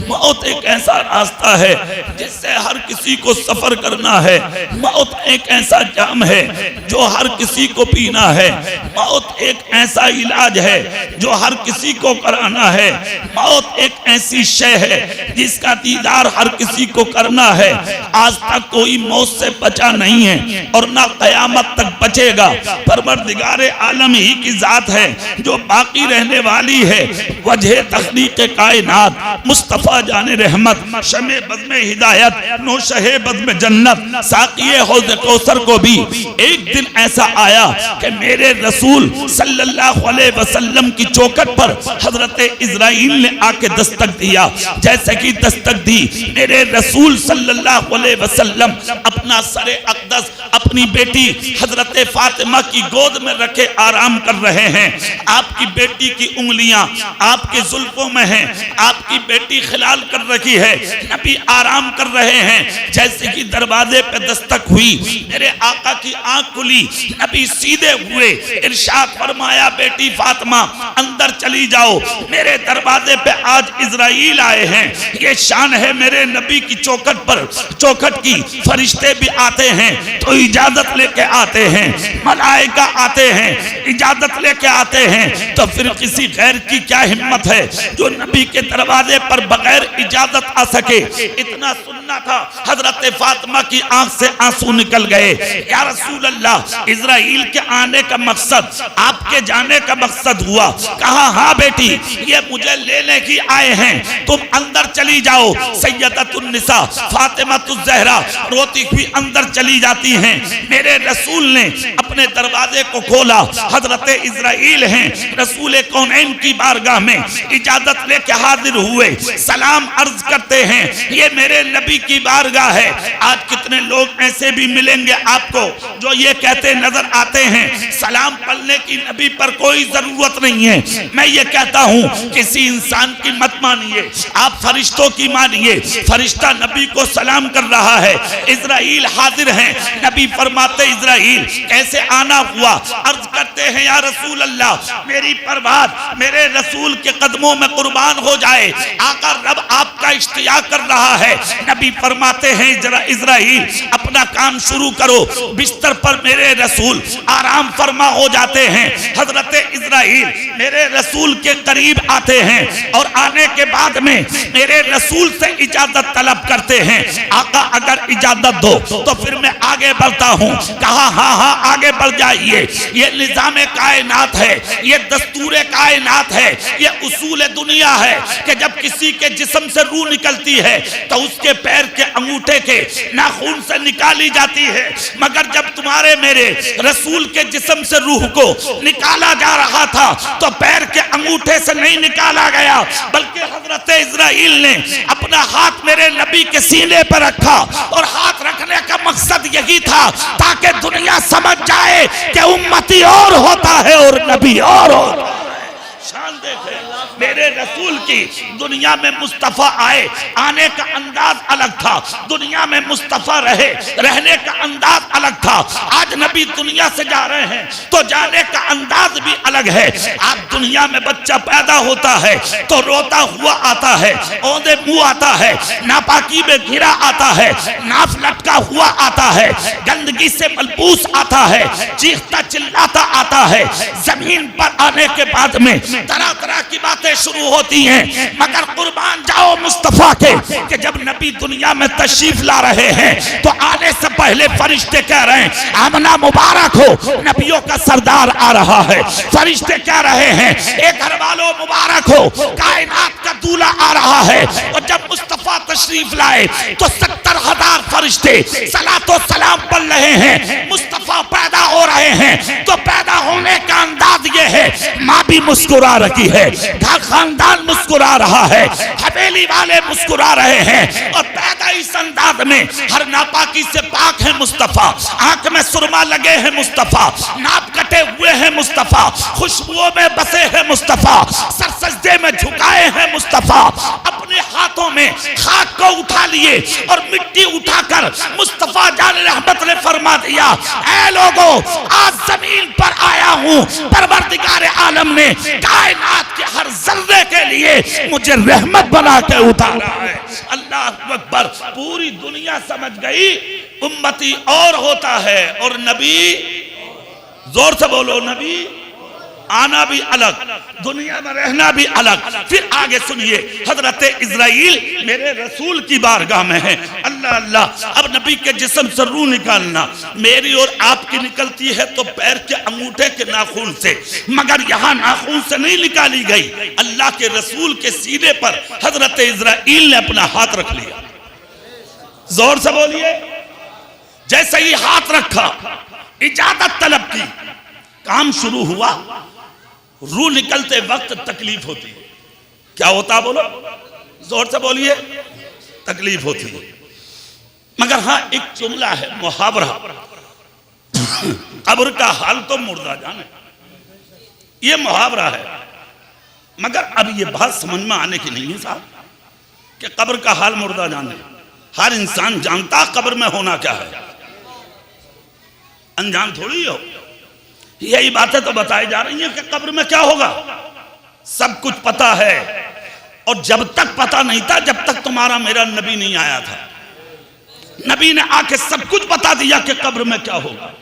मौत एक ऐसा रास्ता है जिससे हर किसी को सफर करना है। मौत एक ऐसा जाम है जो हर किसी को पीना है। मौत एक ऐसा इलाज है जो हर किसी को कराना है। मौत एक ऐसी शय है जिसका दीदार हर किसी को करना है। आज तक कोई मौत से बचा नहीं है और ना कयामत तक बचेगा। परवरदिगारे आलम ही की जात है जो बाकी रहने वाली है। वजह तखलीक कायनात मुस्तफा जाने रहमत, शमे बज़्म हिदायत, नौशहे बज़्म जन्नत, साक़िए हौज़ कौसर को भी एक दिन ऐसा आया कि मेरे रसूल सल्लल्लाहु अलैहि वसल्लम की चौखट पर हजरत इज़राइल ने आके दस्तक दिया। जैसे कि दस्तक दी, मेरे रसूल सल्लल्लाहु अलैहि वसल्लम अपना सरे अक़दस अपनी बेटी हजरत फातिमा की गोद में रखे आराम कर रहे हैं। आपकी बेटी की उंगलियां आपके जुल्फों में हैं, आपकी बेटी खिलाल कर रखी है, नबी आराम कर रहे हैं। जैसे कि दरवाजे पे दस्तक हुई, मेरे आका की आंख खुली, नबी सीधे हुए, इरशाद फरमाया बेटी फातिमा अंदर चली जाओ, मेरे दरवाजे पे आज इज़राइल आए हैं। ये शान है मेरे नबी की चौखट पर, चौखट की फरिश्ते भी आते हैं तो इजाजत लेके आते हैं, मलाइका आते हैं इजाजत लेके आते हैं। तो फिर किसी गैर की क्या हिम्मत है जो नबी के दरवाजे पर बगैर इजाजत आ सके। इतना सुनना था, हजरत फातिमा की आंख से आंसू निकल गए। या रसूल अल्लाह, इज़राइल के आने का मकसद आपके जाने का मकसद हुआ। कहा हाँ बेटी, ये मुझे लेने की आए हैं, तुम अंदर चली जाओ। सैयदतुन निसा फातिमातुज़ ज़हरा रोती हुई अंदर चली जाती हैं। मेरे रसूल ने अपने दरवाजे को खोला, हजरत इज़राइल हैं रसूल कौनैन की बारगाह में इजाजत लेके हाजिर हुए, सलाम अर्ज करते हैं ये मेरे नबी की बारगाह है। आज कितने लोग ऐसे भी मिलेंगे आपको जो ये कहते नजर आते हैं सलाम पढ़ने की नबी पर कोई जरूरत नहीं है। मैं ये कहता हूँ किसी इंसान की मत मानिए, आप फरिश्तों की मानिए। फरिश्ता नबी को सलाम कर रहा है, इज़राइल हाजिर हैं। नबी फरमाते इज़राइल कैसे आना हुआ? अर्ज करते हैं या रसूल अल्लाह, मेरी परवाद मेरे रसूल के कदमों में कुर्बान हो जाए, आका रब आपका इश्तियाक कर रहा है। नबी फरमाते हैं इज़राइल अपना काम शुरू करो। बिस्तर पर मेरे रसूल आराम फरमा हो जाते हैं। हजरत इज़राइल मेरे रसूल के करीब आते हैं और आने के बाद में मेरे रसूल से इजाजत तलब करते हैं। आका अगर इजाजत दो तो फिर मैं आगे बढ़ता हूँ। कहा हाँ हाँ आगे बढ़ जाइए। ये निज़ाम कायनात है, ये दस्तूर कायनात है, ये उसूल दुनिया है कि जब किसी के जिस्म से रूह निकलती है तो उसके पैर के अंगूठे के नाखून से निकाली जाती है। मगर जब तुम्हारे मेरे रसूल के जिस्म से रूह को निकाला जा रहा था तो पैर के अंगूठे से नहीं निकाला गया, बल्कि हजरत इज़राइल ने अपना हाथ मेरे नबी के सीने पर रखा। और हाथ रखने का मकसद यही था ताकि दुनिया समझ जाए कि उम्मती और होता है और नबी और होता है। शान देखे मेरे रसूल की। दुनिया में मुस्तफ़ा आए, आने का अंदाज अलग था, दुनिया में मुस्तफ़ा रहे, रहने का अंदाज अलग था। आज नबी दुनिया से जा रहे हैं तो जाने का अंदाज भी अलग है। आज दुनिया में बच्चा पैदा होता है तो रोता हुआ आता है, औंधे मुंह आता है, नापाकी में घिरा आता है, नाफ लटका हुआ आता है, गंदगी से मलबूस आता है, चीखता चिल्लाता आता है। जमीन पर आने के बाद में तरह तरह की बातें शुरू होती हैं। मगर कुर्बान जाओ मुस्तफा के कि जब नबी दुनिया में तशरीफ ला रहे हैं तो आने से पहले फरिश्ते कह रहे हैं आमना मुबारक हो, नबियों का सरदार आ रहा है। फरिश्ते कह रहे हैं एक घर वालों मुबारक हो, कायनात का दूल्हा आ रहा है। और जब मुस्तफा तशरीफ लाए तो 70,000 फरिश्ते सलातो सलाम पढ़ रहे हैं। मुस्तफा पैदा हो रहे हैं तो पैदा होने का अंदाज ये है, माँ भी मुस्कुरा रही है, घर खानदान मुस्कुरा रहा है, हवेली वाले मुस्कुरा रहे हैं। और पैदा इस अंदाज में हर नापाकी से पाक है मुस्तफा, आंख में सुरमा लगे हैं मुस्तफा, नाप कटे हुए हैं मुस्तफा, खुशबुओं में बसे हैं मुस्तफा, सर सजदे में झुकाए हैं मुस्तफा, अपने हाथों में खाक को उठा लिए और मिट्टी उठाकर मुस्तफा जान रहमत ने फरमा दिया, ऐ लोगों, आज जमीन पर आया हूं, परवरदिगार आलम ने कायनात के हर जर्रे के लिए मुझे रहमत बना के उतारा है। अल्लाह अकबर। पूरी दुनिया समझ गई उम्मती और होता है और नबी, जोर से बोलो, नबी आना भी अलग, दुनिया में रहना भी अलग। फिर आगे सुनिए, हजरत इज़राइल मेरे रसूल की बारगाह में है। अल्लाह अल्लाह। अब नबी के जिस्म से रूह निकालना, मेरी और आपकी निकलती है तो पैर के अंगूठे के नाखून से, मगर यहाँ नाखून से नहीं निकाली गई। अल्लाह के रसूल के सीने पर हजरत इज़राइल ने अपना हाथ रख लिया। जोर से बोलिए। जैसे ही हाथ रखा, इजाजत तलब की, काम शुरू हुआ। रूह निकलते वक्त तकलीफ होती है। क्या होता बोलो, जोर से बोलिए। तकलीफ होती है, मगर हाँ एक जुमला है, मुहावरा, कब्र का हाल तो मुर्दा जाने, ये मुहावरा है। मगर अब ये बात समझ में आने की नहीं है साहब कि कब्र का हाल मुर्दा जाने। हर इंसान जानता कब्र में होना क्या है, अनजान थोड़ी हो। यही बातें तो बताई जा रही हैं कि कब्र में क्या होगा, सब कुछ पता है। और जब तक पता नहीं था, जब तक तुम्हारा मेरा नबी नहीं आया था, नबी ने आके सब कुछ बता दिया कि कब्र में क्या होगा।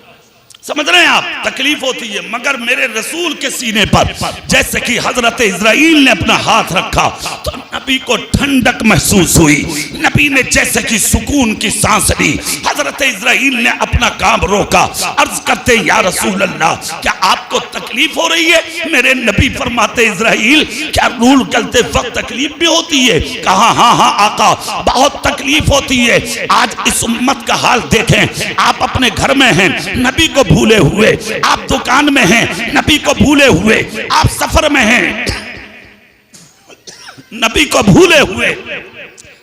समझ रहे हैं आप? तकलीफ होती है, मगर मेरे रसूल के सीने पर जैसे कि हजरत इज़राइल ने अपना हाथ रखा तो नबी को ठंडक महसूस हुई। नबी ने जैसे कि सुकून की सांस ली। हजरत इज़राइल ने अपना काम रोका, अर्ज करते या रसूल अल्लाह, क्या आपको तकलीफ हो रही है? मेरे नबी फरमाते, इज़राइल क्या रूह निकलते वक्त तकलीफ भी होती है? कहा हाँ हाँ आका, बहुत तकलीफ होती है। आज इस उम्मत का हाल देखें। आप अपने घर में हैं, नबी को भूले हुए, आप दुकान में हैं, नबी को भूले हुए, आप सफर में हैं, नबी को भूले हुए,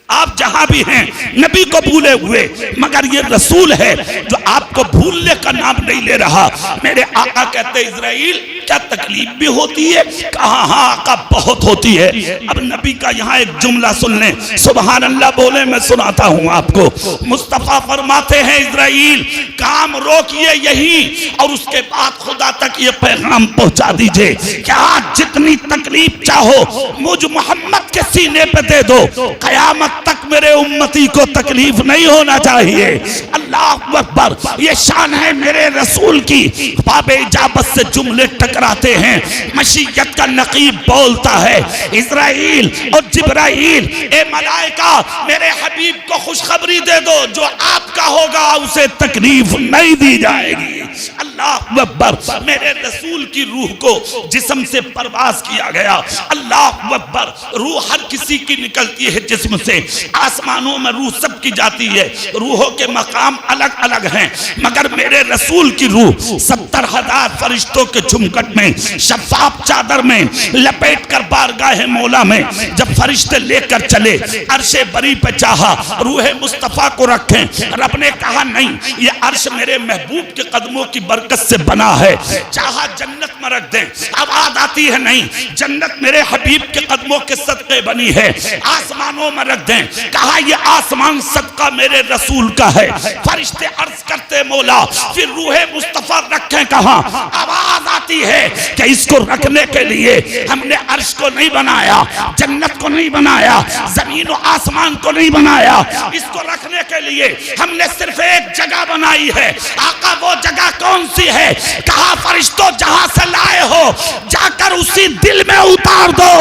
आप जहां भी हैं नबी को भूले हुए, मगर ये रसूल है जो आपको भूलने का नाम नहीं ले रहा। मेरे आका कहते, इज़राइल क्या तकलीफ भी होती है? कहा हाँ आका, बहुत होती है। अब नबी का यहाँ एक जुमला सुन लें, सुभान अल्लाह बोले, मैं सुनाता हूँ आपको। मुस्तफा फरमाते हैं, इज़राइल काम रोकिए यही और उसके बाद खुदा तक ये पैगाम पहुंचा दीजिए, क्या जितनी तकलीफ चाहो मुझ मोहम्मद के सीने पे दे दो, कयामत तक मेरे उम्मती को तकलीफ नहीं होना चाहिए। अल्लाह अकबर। ये शान है मेरे रसूल की। बाबे इजाबत से जुमले टकराते हैं, मशीयत का नकीब बोलता है, इज़राइल और जिब्राइल, ए मलाइका मेरे हबीब को खुशखबरी दे दो, जो आपका होगा उसे तकलीफ नहीं दी जाएगी। अल्लाह अकबर। मेरे रसूल की रूह को जिस्म से परवाज किया गया। अल्लाह अकबर। रूह हर किसी की निकलती है जिस्म से, आसमानों में रूह सबकी जाती है, रूहों के मकाम अलग अलग हैं, मगर मेरे रसूल की रूह 70,000 फरिश्तों के झुमकट में, शफाफ चादर में लपेट कर बारगाह मौला में जब फरिश्ते लेकर चले, अर्शे बरी पे चाहा रूह मुस्तफा को रखें। रब ने कहा नहीं, ये अर्श मेरे महबूब के कदमों की बरकत से बना है, चाहा जन्नत में रख दें, आवाज आती है नहीं, जन्नत मेरे हबीब के कदमों के सदके बनी है, आसमानों में रख दें, कहा ये आसमान सदका मेरे रसूल का है। फरिश्ते अर्ज करते, मौला फिर रूह मुस्तफा रखें कहां? आवाज आती है कि इसको रखने के लिए हमने अर्श को नहीं बनाया, जन्नत को नहीं बनाया, जमीन और आसमान को नहीं बनाया, इसको रखने के लिए हमने सिर्फ एक जगह बनाई है। आका वो जगह कौन सी है? कहा फरिश्तों जहां से लाए हो जाकर उसी दिल में उतार दो,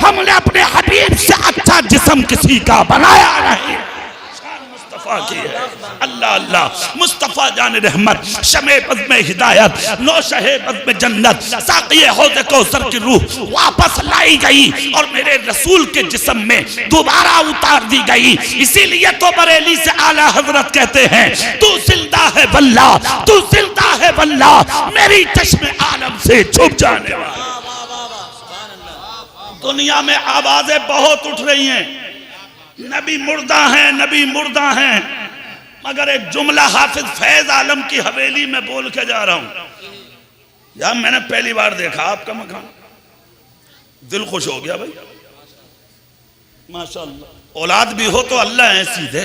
हमने अपने हबीब से अच्छा जिस्म किसी का बनाया नहीं। मुस्तफा की है। अल्लाह अल्लाह। मुस्तफा जान रहमत, शमे बज़ में हिदायत, नौशहे बज़ में जन्नत, साक़िए हौज़ कौसर की रूह वापस लाई गई और मेरे रसूल के जिस्म में दोबारा उतार दी गई। इसीलिए तो बरेली से आला हजरत कहते हैं, तू जिंदा है वल्ला, तू जिंदा है वल्ला, मेरी चश्मे आलम से छुप जाने वाला। दुनिया में आवाजें बहुत उठ रही हैं, नबी मुर्दा हैं, नबी मुर्दा हैं, मगर एक जुमला हाफिज फैज आलम की हवेली में बोल के जा रहा हूं। यार मैंने पहली बार देखा आपका मकान, दिल खुश हो गया भाई। माशाअल्लाह। औलाद भी हो तो अल्लाह है सीधे।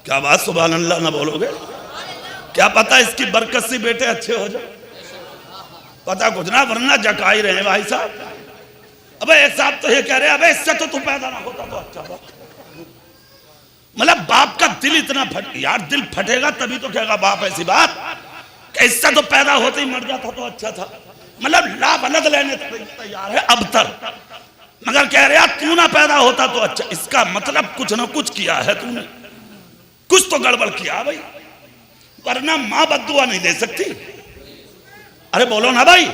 क्या बात, सुभान अल्लाह ना बोलोगे? क्या पता इसकी बरकत से बेटे अच्छे हो जाए, पता कुछ ना, वरना जका ही रहे भाई साहब। अबे एक साहब तो ये कह रहे, अबे इससे तो तू पैदा ना होता तो अच्छा था। मतलब बाप का दिल इतना यार दिल फटेगा तभी तो कहेगा बाप ऐसी बात कि इससे तो पैदा होते ही मर जाता तो अच्छा था। मतलब लाभ अलग लेने तैयार है अब तक, मगर कह रहे तू ना पैदा होता तो अच्छा। इसका मतलब कुछ ना कुछ किया है तूने, कुछ तो गड़बड़ किया भाई, वरना मां बद्दुआ नहीं दे सकती। अरे बोलो ना भाई,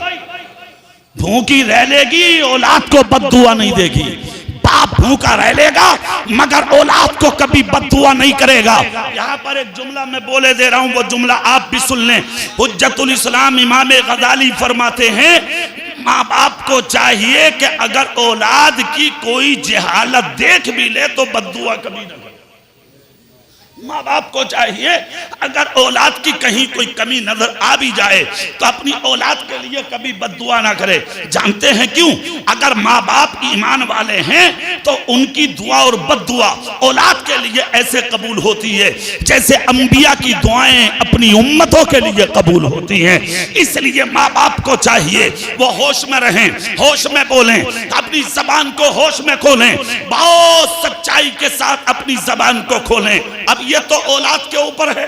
भूखी रह लेगी औलाद को बद्दुआ नहीं देगी। बाप भूखा रह लेगा मगर औलाद को कभी बद्दुआ नहीं करेगा। यहाँ पर एक जुमला मैं बोले दे रहा हूँ, वो जुमला आप भी सुन लें। हुज्जतुल इस्लाम इमाम गजाली फरमाते हैं, माँ बाप को चाहिए कि अगर औलाद की कोई जहालत देख भी ले तो बद्दुआ कभी न करे। माँ बाप को चाहिए अगर औलाद की कहीं कोई कमी नजर आ भी जाए तो अपनी औलाद के लिए कभी बद्दुआ ना करे। जानते हैं क्यों? अगर माँ बाप ईमान वाले हैं तो उनकी दुआ और बद्दुआ औलाद के लिए ऐसे कबूल होती है जैसे अंबिया की दुआएं अपनी उम्मतों के लिए कबूल होती हैं। इसलिए माँ बाप को चाहिए वो होश में रहें, होश में बोलें, अपनी जबान को होश में खोलें, बहुत सच्चाई के साथ अपनी जबान को खोलें। अब ये तो औलाद के ऊपर है,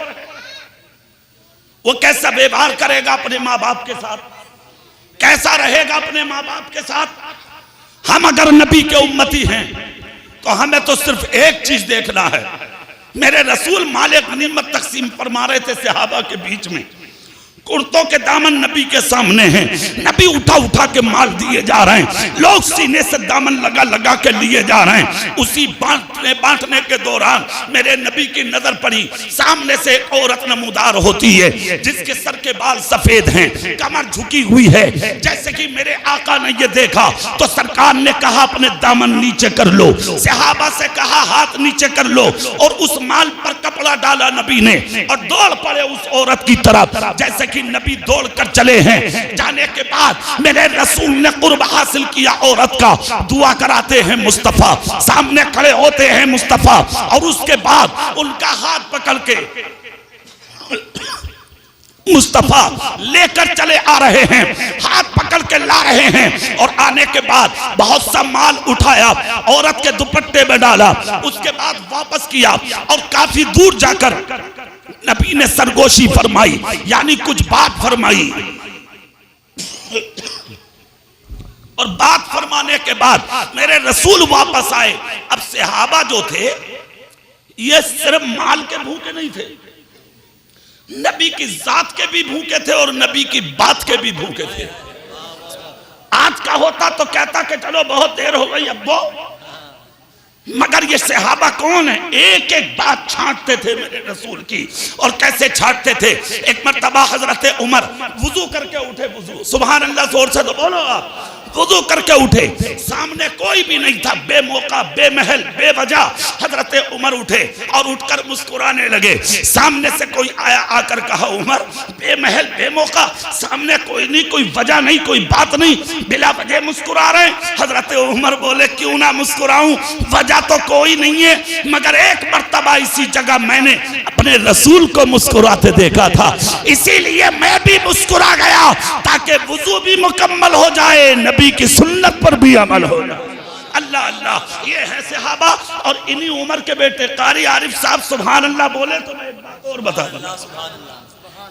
वो कैसा व्यवहार करेगा अपने माँ बाप के साथ, कैसा रहेगा अपने माँ बाप के साथ। हम अगर नबी के उम्मती हैं तो हमें तो सिर्फ एक चीज देखना है। मेरे रसूल माले गनीमत तकसीम फरमा रहे थे सहाबा के बीच में, कुर्तों के दामन नबी के सामने हैं, नबी उठा उठा के माल दिए जा रहे हैं, लोग सीने से दामन लगा लगा के लिए जा रहे हैं। उसी बांटने के दौरान मेरे नबी की नजर पड़ी, सामने से एक औरत नमूदार होती है जिसके सर के बाल सफेद हैं, कमर झुकी हुई है। जैसे कि मेरे आका ने ये देखा तो सरकार ने कहा अपने दामन नीचे कर लो, सहाबा से कहा हाथ नीचे कर लो, और उस माल पर कपड़ा डाला नबी ने और दौड़ पड़े उस औरत की तरफ। जैसे कि नबी दौड़ कर चले हैं, जाने के बाद मेरे रसूल ने कुर्ब हासिल किया औरत का, दुआ कराते हैं मुस्तफा, सामने खड़े होते हैं मुस्तफा, और उसके बाद उनका हाथ पकड़ के मुस्तफा लेकर चले आ रहे हैं, हाथ पकड़ के ला रहे हैं, और आने के बाद बहुत सा माल उठाया, औरत के दुपट्टे में डाला, उसके बाद वापस किया और काफी दूर जाकर नबी ने सरगोशी फरमाई, यानी कुछ बात फरमाई। और बात फरमाने के बाद मेरे रसूल वापस आए। अब सहाबा जो थे ये सिर्फ माल के भूखे नहीं थे, नबी की जात के भी भूखे थे और नबी की बात के भी भूखे थे। आज का होता तो कहता कि चलो बहुत देर हो गई अब्बो, मगर ये सहाबा कौन है, एक एक बात छांटते थे मेरे रसूल की। और कैसे छांटते थे? एक मर्तबा हजरत उमर वुजू करके उठे, वुजू सुभान अल्लाह जोर से तो बोलो आप, वुजू करके उठे, सामने कोई भी नहीं था, बेमौका बेमहल बेवजह हजरत उमर उठे और उठकर मुस्कुराने लगे। सामने से कोई आया, आकर कहा उमर बेमहल बेमौका, सामने कोई नहीं, कोई वजह नहीं, कोई बात नहीं, बिला वजह मुस्कुरा रहे। हजरत उमर बोले क्यों ना मुस्कुराऊं, वजह तो कोई नहीं है, मगर एक मर्तबा इसी जगह मैंने अपने रसूल को मुस्कुराते देखा था, इसीलिए मैं भी मुस्कुरा गया ताकि वुजू भी मुकम्मल हो जाए, नबी की सुन्नत पर भी अमल हो जाए। अल्लाह अल्लाह, ये है सहाबा। और इन्हीं उमर के बेटे कारी आरिफ साहब सुभान अल्लाह बोले तो मैं एक बात और बता दूं,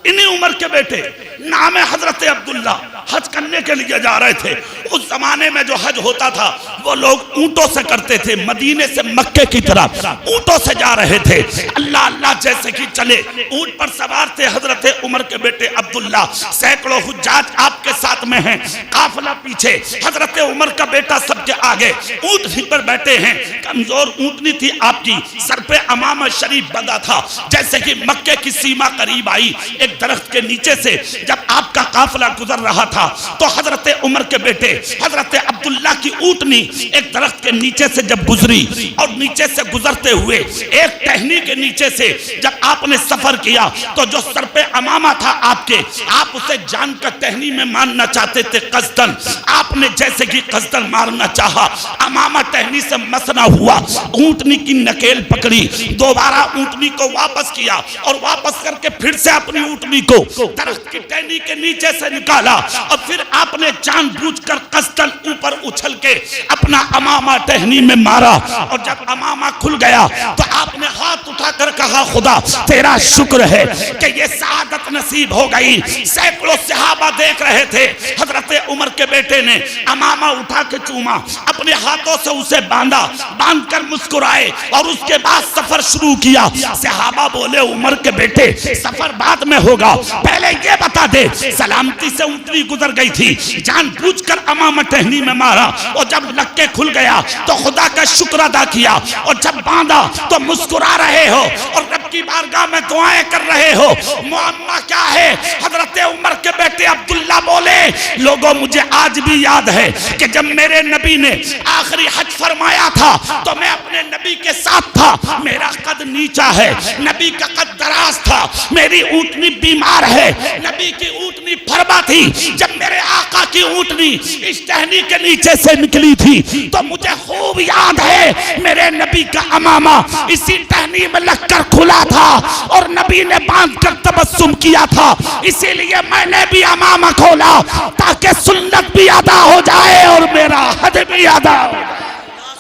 इन्हीं उमर के बेटे नाम है हजरत अब्दुल्ला, हज करने के लिए जा रहे थे। उस जमाने में जो हज होता था वो लोग ऊंटों से करते थे, मदीने से मक्के की तरफ ऊंटों से जा रहे थे। अल्लाह अल्लाह जैसे कि चले, ऊंट पर सवार थे हजरत उमर के बेटे अब्दुल्ला, सैकड़ों हुज्जाज आपके साथ में हैं, काफिला पीछे, हजरत उमर का बेटा सबके आगे, ऊंट पर बैठे हैं। कमजोर ऊंटनी थी आपकी, सर पे अमामा शरीफ बंधा था। जैसे कि मक्के की सीमा करीब आई, एक दरख्त के नीचे से जब आपका काफिला गुजर रहा था तो हजरत उमर के बेटे हजरत अब्दुल्ला की ऊंटनी एक दरख्त के नीचे से जब गुजरी, और नीचे से गुजरते हुए एक टहनी के नीचे से जब आपने सफर किया तो जो सर पे अमामा था आपके, आप उसे जानकर टहनी में मारना चाहते थे कस्दन। आपने जैसे कि कस्दन मारना चाहा, अमामा टहनी से मसना हुआ, ऊंटनी की नकेल पकड़ी, दोबारा ऊंटनी को वापस किया और वापस करके फिर से अपनी ऊंटनी को दरख्त की टहनी के नीचे से निकाला, और फिर आपने जानबूझकर कस्दन ऊपर उछल के अपना अमामा टहनी में मारा। और जब अमामा खुल गया तो आपने हाथ उठाकर कहा, खुदा तेरा शुक्र है कि ये सआदत नसीब हो गई। सैकड़ों सहाबा देख रहे थे, हजरत उमर के बेटे ने अमामा उठा के चूमा, अपने हाथों से उसे बांधा, बांधकर मुस्कुराए और उसके बाद सफर शुरू किया। सहाबा बोले, उमर के बेटे सफर बाद में होगा, पहले ये बता दे सलामती से ऊंटनी गुजर गई थी, जानबूझकर अमामा टहनी में मारा, और जब लक्के खुल गया तो खुदा का शुक्र अदा किया, और जब बांधा तो मुस्कुरा रहे हो और रब की बारगाह में दुआएं कर रहे हो। मुअम्मा क्या है? हजरत उमर के बेटे अब्दुल्ला बोले, लोगों मुझे आज भी याद है कि जब मेरे नबी ने आखिरी हज फरमाया था तो मैं अपने नबी के साथ था, मेरा कद नीचा है, नबी का कद दराज था, मेरी ऊंटनी बीमार है, नबी की ऊंटनी फरमा थी। जब मेरे आका की ऊंटनी इस टहनी के नीचे से निकली थी तो मुझे खूब याद है मेरे नबी का अमामा इसी टहनी में लगकर खुला था और नबी ने बांध कर तबस्सुम किया था, इसीलिए मैंने भी अमामा खोला ताकि सुन्नत भी अदा हो जाए और मेरा हद भी अदा हो जाए।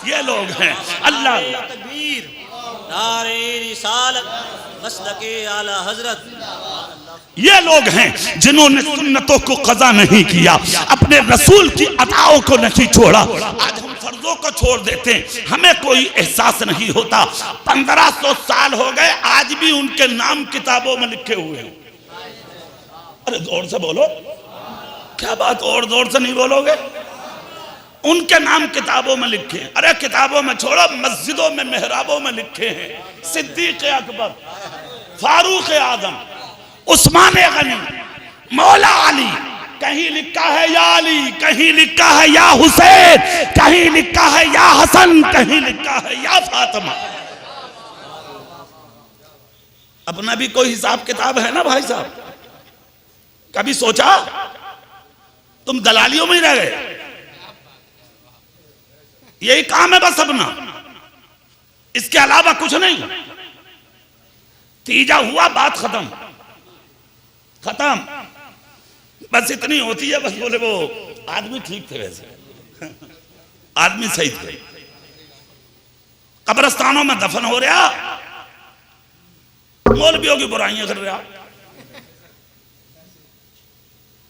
ये लोग हैं अल्लाह तकबीर, नारे रिसालत, मसलके आला हजरत। ये लोग हैं जिन्होंने सुन्नतों को कज़ा नहीं किया, अपने रसूल की अदाओं को नहीं छोड़ा। आज हम फर्जों को छोड़ देते हैं, हमें कोई एहसास नहीं होता। 1500 साल हो गए, आज भी उनके नाम किताबों में लिखे हुए हैं। अरे जोर से बोलो, क्या बात और जोर से नहीं बोलोगे? उनके नाम किताबों में लिखे हैं। अरे किताबों में छोड़ो, मस्जिदों में मेहराबों में लिखे हैं। सिद्दीक अकबर, फारूक आजम, उस्मान गनी, मौला अली, कहीं लिखा है या अली, कहीं लिखा है या हुसैन, कहीं लिखा है या हसन, कहीं लिखा है या फातिमा। अपना भी कोई हिसाब किताब है ना भाई साहब? कभी सोचा? तुम दलालियों में ही रह गए। यही काम है बस अपना, इसके अलावा कुछ नहीं। तीजा हुआ, बात खत्म, खत्म, बस इतनी होती है। बस बोले वो आदमी ठीक थे, वैसे आदमी सही थे। कब्रिस्तानों में दफन हो रहा, मौलवियों की बुराइयां कर रहा,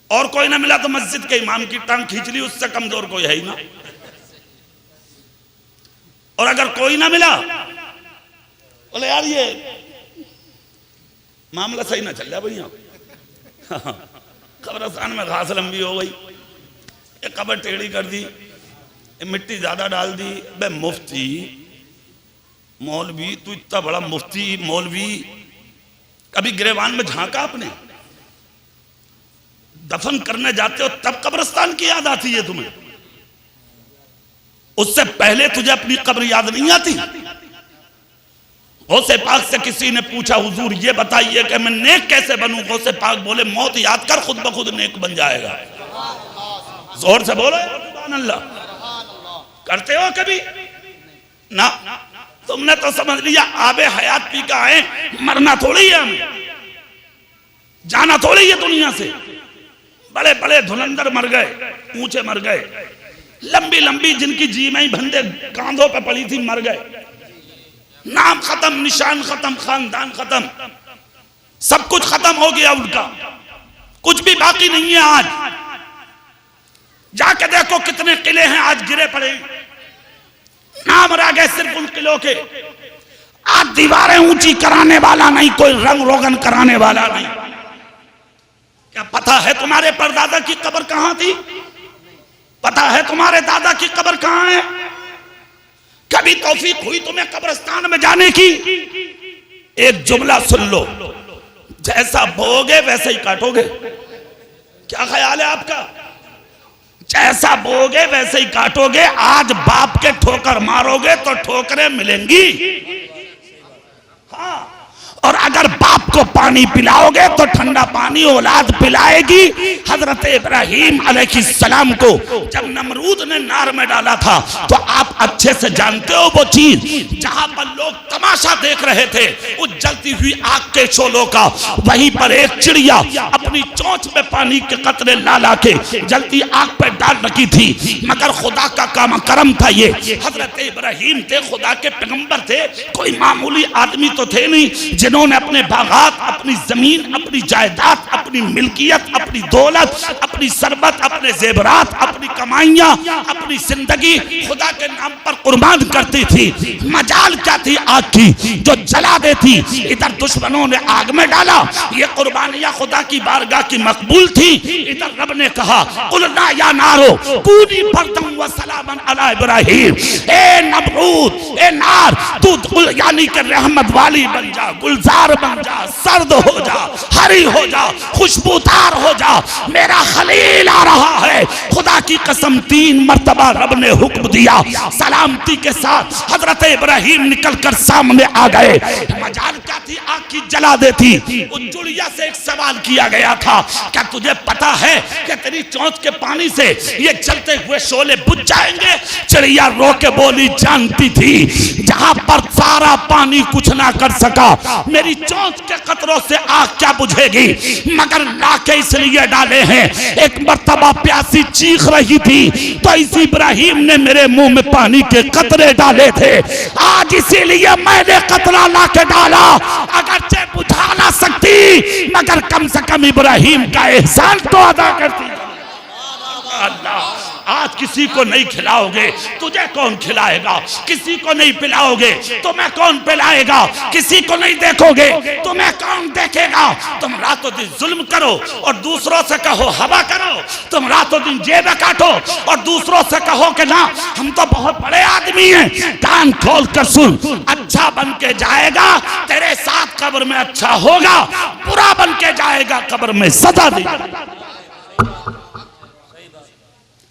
और कोई ना मिला तो मस्जिद के इमाम की टांग खींच ली, उससे कमजोर कोई है ही ना। और अगर कोई ना मिला, बोले यार ये मामला सही ना चल रहा भैया, कब्रिस्तान में घास लंबी हो गई, एक कब्र टेढ़ी कर दी, मिट्टी ज्यादा डाल दी। बे मुफ्ती मौलवी, तू इतना बड़ा मुफ्ती मौलवी, कभी गिरेबान में झांका आपने? दफन करने जाते हो तब कब्रिस्तान की याद आती है तुम्हें, उससे पहले तुझे अपनी कब्र याद नहीं आती? गौसे पाक से किसी ने पूछा, हुजूर ये बताइए कि मैं नेक कैसे बनूं? गौसे पाक बोले, मौत याद कर, खुद ब खुद नेक बन जाएगा। जोर से बोलो सुभान अल्लाह। करते हो कभी ना? तुमने तो समझ लिया आबे हयात पी का आए, मरना थोड़ी है, हमें जाना थोड़ी है दुनिया से। बड़े बड़े धुरंधर मर गए, ऊंचे मर गए, लंबी लंबी जिनकी जी में ही बंदे कांधों पे पड़ी थी मर गए। नाम खत्म, निशान खत्म, खानदान खत्म, सब कुछ खत्म हो गया उनका, कुछ भी बाकी नहीं है। आज जाके देखो कितने किले हैं आज गिरे पड़े, नाम रह गए सिर्फ उन किलों के। आज दीवारें ऊंची कराने वाला नहीं, कोई रंग रोगन कराने वाला नहीं। क्या पता है तुम्हारे परदादा की कब्र कहां थी? पता है तुम्हारे दादा की कब्र कहां है? कभी तौफीक हुई तुम्हें कब्रिस्तान में जाने की? एक जुमला सुन लो, जैसा बोओगे वैसे ही काटोगे। क्या ख्याल है आपका? जैसा बोओगे वैसे ही काटोगे। आज बाप के ठोकर मारोगे तो ठोकरें मिलेंगी। हाँ, और अगर बाप को पानी पिलाओगे तो ठंडा पानी औलाद पिलाएगी। हजरत इब्राहीम अलैहिस्सलाम को जब नमरूद ने नार में डाला था तो आप अच्छे से जानते हो वो चीज जहां पर लोग तमाशा देख रहे थे उस जलती हुई आग के शोलों का, वहीं पर एक चिड़िया अपनी चोंच में पानी के कतरे ला ला के जलती आग पर डाल रखी थी। मगर खुदा का काम करम था, ये हजरत इब्राहीम थे, खुदा के पैगंबर थे, कोई मामूली आदमी तो थे नहीं जिन्होंने अपने बागात, अपनी जमीन, अपनी जायदाद, अपनी मिल्कियत, अपनी दौलत, अपनी सरबत, अपने जेवरात, अपनी कमाइयां, अपनी जिंदगी खुदा के नाम पर कुर्बान करती थी। मजाल क्या थी आग की जो जला देती। इधर दुश्मनों ने आग में डाला, ये कुर्बानियां खुदा की बारगाह की मकबूल थी। इधर रब ने कहा कुलना या नारो कूनी बर्दम व सलामन अला इब्राहीम, ए नमरूद, ए नार, तू यानी कि रहमत वाली बन जा, गुलजार बन जा, सर्द हो जा, हरी हो जा, खुशबूदार हो जा, मेरा खलील आ रहा है। खुदा की कसम 3 मर्तबा रब ने हुक्म दिया। सलामती के साथ हजरत इब्राहीम निकलकर सामने आ गए। मजाल क्या थी आग की जला देती। उस चिड़िया से एक सवाल किया गया था, क्या तुझे पता है कि तेरी चोंच के पानी से ये जलते हुए शोले बुझ जाएंगे? चिड़िया रो के बोली, जानती थी जहां पर सारा पानी कुछ ना कर सका, मेरी चोंच के कतरों से आग क्या बुझेगी? मगर लाके इसलिए डाले हैं। एक मर्तबा प्यासी चीख रही थी तो इस इब्राहीम ने मेरे मुंह में पानी के कतरे डाले थे, आज इसीलिए मैंने कतरा लाके डाला। अगरचे बुझा ना सकती मगर कम से कम इब्राहीम का एहसान तो अदा करती। अल्लाह, आज किसी को नहीं खिलाओगे तुझे कौन खिलाएगा? किसी को नहीं पिलाओगे तुम्हें कौन पिलाएगा? किसी को नहीं देखोगे तुम्हें कौन देखेगा? तुम रातों दिन जुल्म करो और दूसरों से कहो हवा करो, तुम रातों दिन जेब काटो और दूसरों से कहो कि ना हम तो बहुत बड़े आदमी हैं। कान खोल कर सुन, अच्छा बन के जाएगा तेरे साथ कब्र में अच्छा होगा, बुरा बन के जाएगा कब्र में सजा देगा।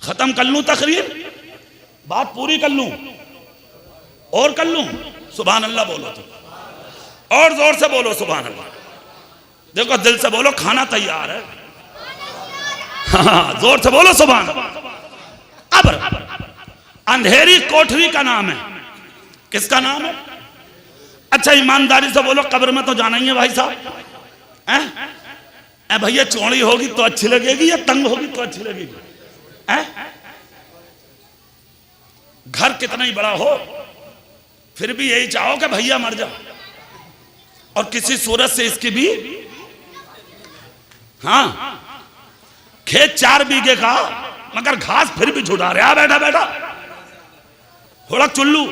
खत्म कर लूं तकरीर, बात पूरी कर लूं और कर लूं? सुभान अल्लाह बोलो तो, और जोर से बोलो सुभान अल्लाह। देखो दिल से बोलो, खाना तैयार है। हाँ, जोर से बोलो सुभान। अब अंधेरी कोठरी का नाम है, किसका नाम है? अच्छा ईमानदारी से बोलो, कब्र में तो जाना ही है भाई साहब। भैया चौड़ी होगी तो अच्छी लगेगी या तंग होगी तो अच्छी लगेगी? घर कितना ही बड़ा हो फिर भी यही चाहो कि भैया मर जाओ, और किसी सूरत से इसकी भी। हाँ, खेत 4 बीघे का मगर घास फिर भी छुड़ा रहा बैठा बैठा, थोड़ा चुल्लू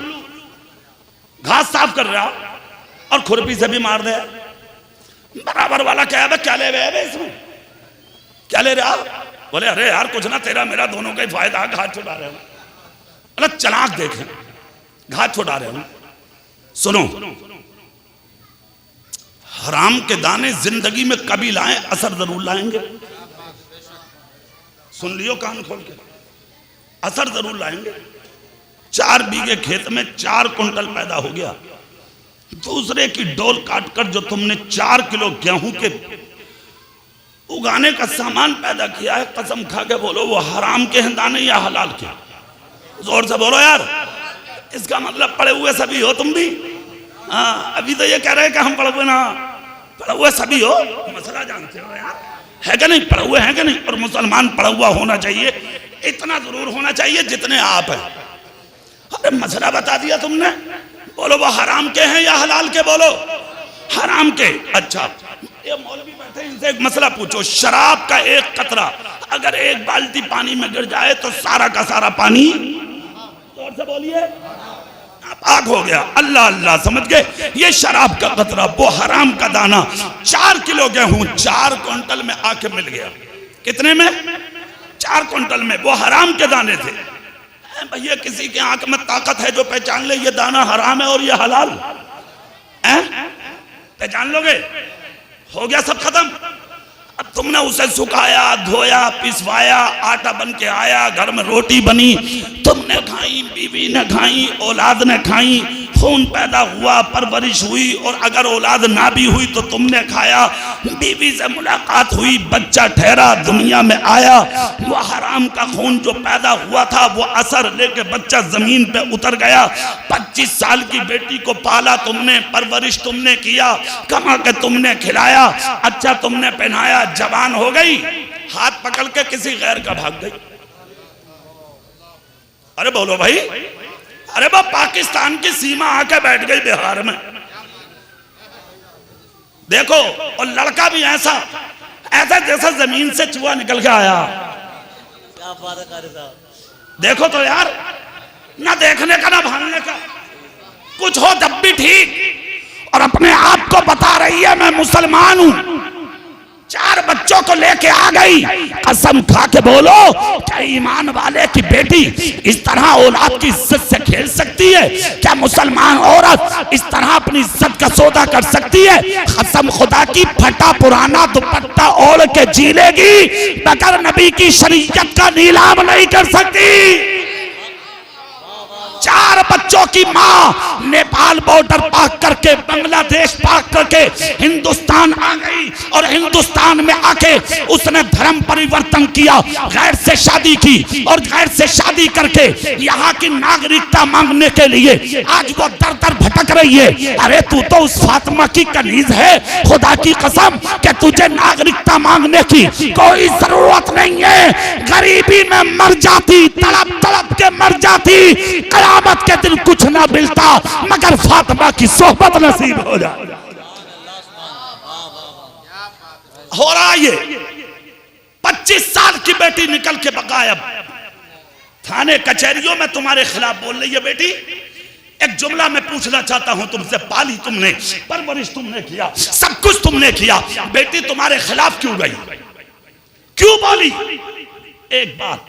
घास साफ कर रहा और खुरपी से भी मार दे। बराबर वाला क्या है, क्या ले रहे इसमें, क्या ले रहा? बोले अरे यार कुछ ना, तेरा मेरा दोनों का ही फायदा, घास छुड़ा रहे हो। मतलब चलाक देखे, घास छुड़ा रहे हो। सुनो, हराम के दाने जिंदगी में कभी लाएं, असर जरूर लाएंगे। सुन लियो कान खोल के, असर जरूर लाएंगे। 4 बीघे खेत में 4 कुंटल पैदा हो गया। दूसरे की डोल काटकर जो तुमने 4 किलो गेहूं के उगाने का सामान पैदा किया है, कसम खा के बोलो वो हराम के हैं दाने या हलाल के? जोर से बोलो यार। इसका मतलब पढ़े हुए सभी हो तुम भी। हाँ, अभी तो ये कह रहे हैं कि हम पढ़े हुए ना, पढ़े हुए सभी हो, मसला जानते हो यार, है कि नहीं? पढ़े हुए हैं कि नहीं? और मुसलमान पढ़ा हुआ होना चाहिए, इतना जरूर होना चाहिए जितने आप हैं। अरे मसला बता दिया तुमने, बोलो वो हराम के हैं या हलाल के? बोलो हराम के। अच्छा, ये मौलवी बैठे हैं, इनसे एक मसला पूछो, शराब का एक कतरा अगर एक बाल्टी पानी में गिर जाए तो सारा का सारा पानी, और से बोलिए, पाक हो गया। अल्लाह अल्लाह, समझ गए? ये शराब का कतरा, वो हराम का दाना, 4 किलो गेहूं 4 क्विंटल में आके मिल गया। कितने में? 4 क्विंटल में। वो हराम के दाने थे। भैया किसी के आंख में ताकत है जो पहचान ले ये दाना हराम है और ये हलाल है, पहचान लोगे? हो गया सब खत्म। अब तुमने उसे सुखाया, धोया, पिसवाया, आटा बन के आया, घर में रोटी बनी, तुमने खाई, बीवी ने खाई, औलाद ने खाई, खून पैदा हुआ, परवरिश हुई, और अगर औलाद ना भी हुई तो तुमने खाया, बीवी से मुलाकात हुई, बच्चा ठहरा, दुनिया में आया, वो हराम का खून जो पैदा हुआ था वो असर लेके बच्चा जमीन पे उतर गया। 25 साल की बेटी को पाला तुमने, परवरिश तुमने किया, कमा के तुमने खिलाया, अच्छा तुमने पहनाया, जवान हो गई, हाथ पकड़ के किसी गैर का भाग गई। अरे बोलो भाई, अरे वो पाकिस्तान की सीमा आके बैठ गई बिहार में, देखो। और लड़का भी ऐसा जैसा जमीन से चूहा निकल के आया। क्या बात है कारी साहब, देखो तो यार, ना देखने का ना भालने का, कुछ हो जब भी ठीक। और अपने आप को बता रही है मैं मुसलमान हूं, 4 बच्चों को लेके आ गई। कसम खा के बोलो, क्या ईमान वाले की बेटी इस तरह औलाद की इज्जत से खेल सकती है? क्या मुसलमान औरत इस तरह अपनी इज्जत का सौदा कर सकती है? कसम खुदा की, फटा पुराना दुपट्टा ओढ़ के जी लेगी, मगर नबी की शरीयत का नीलाम नहीं कर सकती। 4 बच्चों की माँ नेपाल बॉर्डर पार करके, बांग्लादेश पार करके हिंदुस्तान आ गई, और हिंदुस्तान में आके उसने धर्म परिवर्तन किया, गैर से शादी की, और गैर से शादी करके यहाँ की नागरिकता मांगने के लिए आज वो दर दर भटक रही है। अरे तू तो उस फातिमा की कनीज है, खुदा की कसम कि तुझे नागरिकता मांगने की कोई जरूरत नहीं है। गरीबी में मर जाती, तड़प तड़प के मर जाती, कयामत के दिन कुछ ना मिलता मगर फातिमा की सोहबत नसीब हो जाए। हो रहा ये 25 साल की बेटी निकल के गायब, थाने कचहरियों में तुम्हारे खिलाफ बोल रही है बेटी। एक जुमला मैं पूछना चाहता हूं तुमसे, पाली तुमने, परवरिश तुमने किया, सब कुछ तुमने किया, बेटी तुम्हारे खिलाफ क्यों गई, क्यों बोली? एक बात,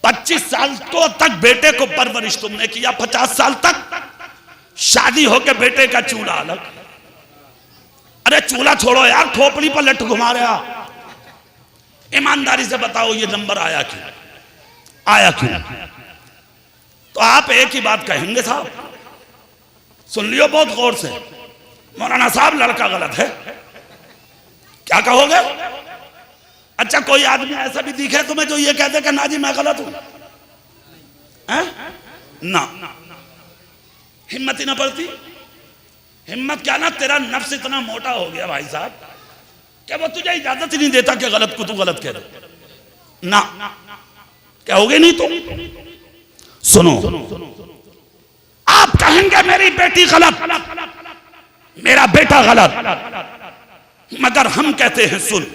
25 साल को तक बेटे को परवरिश तुमने किया, 50 साल तक शादी होके बेटे का चूल्हा अलग। अरे चूल्हा छोड़ो यार, खोपड़ी पर लट घुमा रहा। ईमानदारी से बताओ ये नंबर आया क्यों, आया क्यों? तो आप एक ही बात कहेंगे साहब, सुन लियो बहुत गौर से, मौलाना साहब लड़का गलत है। क्या कहोगे? अच्छा कोई आदमी ऐसा भी दिखे तुम्हें जो ये कहते कि ना जी मैं गलत हूं, ना, हिम्मत ही ना पड़ती। हिम्मत क्या ना, तेरा नफ्स इतना मोटा हो गया भाई साहब क्या वो तुझे इजाजत ही नहीं देता कि गलत को तू गलत कह दे ना, कहोगे नहीं तुम। सुनो, आप कहेंगे मेरी बेटी गलत, मेरा बेटा गलत, मगर हम कहते हैं सुन,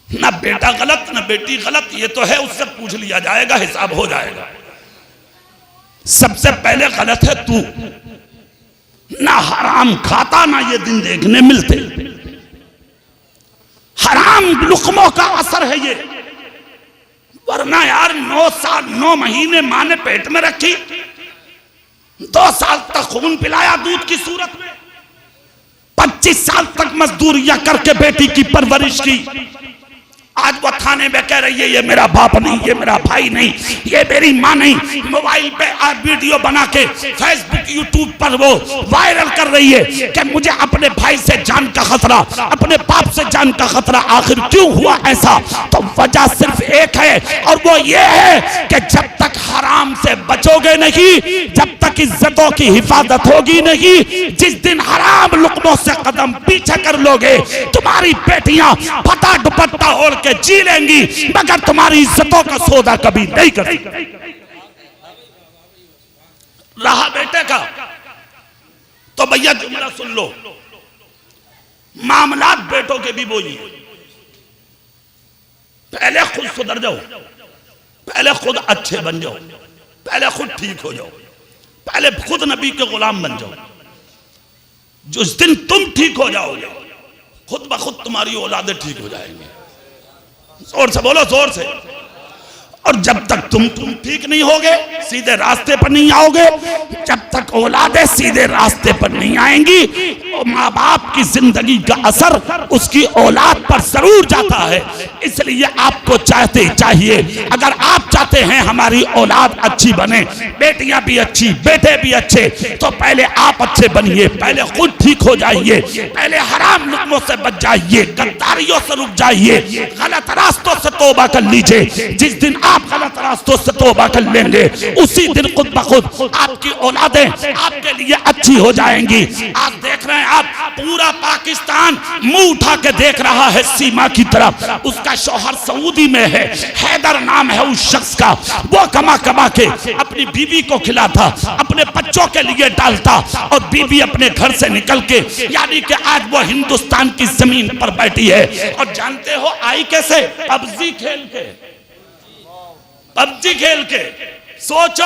ना बेटा गलत ना बेटी गलत, ये तो है उससे पूछ लिया जाएगा, हिसाब हो जाएगा। सबसे पहले गलत है तू, ना हराम खाता ना ये दिन देखने मिलते, हराम लुकमों का असर है ये। वरना यार 9 साल 9 महीने मां ने पेट में रखी, 2 साल तक खून पिलाया दूध की सूरत में, 25 साल तक मजदूरियां करके बेटी की परवरिश की। आज वो थाने में कह रही है ये मेरा बाप नहीं, ये मेरा भाई नहीं, ये मेरी माँ नहीं। मोबाइल पे आज वीडियो बना के फेसबुक यूट्यूब पर वो वायरल कर रही है कि मुझे अपने भाई से जान का खतरा, अपने बाप से जान का खतरा। आखिर क्यों हुआ ऐसा? तो वजह सिर्फ एक है और वो ये है कि जब तक हराम से बचोगे नहीं, जब तक इज्जतों की हिफाजत होगी नहीं, जिस दिन हराम लुकमों से कदम पीछे कर लोगे, तुम्हारी बेटियां फटा दुपट्टा ओढ़ के जी लेंगी मगर तुम्हारी इज्जतों का सौदा कभी नहीं कर सकती। रहा बेटे का तो भैया जुमला सुन लो, मामलात बेटों के भी वही। पहले खुद सुधर जाओ, पहले खुद अच्छे बन जाओ, पहले खुद ठीक हो जाओ, पहले खुद नबी के गुलाम बन जाओ। जिस दिन तुम ठीक हो जाओगे खुद ब खुद तुम्हारी औलादें ठीक हो जाएंगे। जोर से बोलो, जोर से। और जब तक तुम ठीक नहीं होगे, सीधे रास्ते पर नहीं आओगे, जब तक औलादें सीधे रास्ते पर नहीं आएंगी, तो माँ बाप की जिंदगी का असर उसकी औलाद पर जरूर जाता है। इसलिए आपको चाहिए अगर आप चाहते हैं हमारी औलाद अच्छी बने, बेटियां भी अच्छी, बेटे भी अच्छे, तो पहले आप अच्छे बनिए, पहले खुद ठीक हो जाइए, पहले हराम लुत्फों से बच जाइए, गद्दारियों से रुक जाइए, गलत रास्तों से तौबा कर लीजिए। जिस दिन आप गलत रास्तों से तौबा कर लेंगे, उसी दिन खुद ब खुद आपकी औलादें आपके लिए अच्छी हो जाएंगी। आज देख रहे हैं आप, पूरा पाकिस्तान मुंह उठा के देख रहा है सीमा की तरफ। उसका शौहर सऊदी में है, हैदर नाम है उस शख्स का। वो कमा कमा के अपनी बीवी को खिलाता, अपने बच्चों के लिए डालता, और बीवी अपने घर से निकल के, यानी कि आज वो हिंदुस्तान की जमीन पर बैठी है। और जानते हो आई कैसे? पबजी खेल के, पबजी खेल के। सोचो,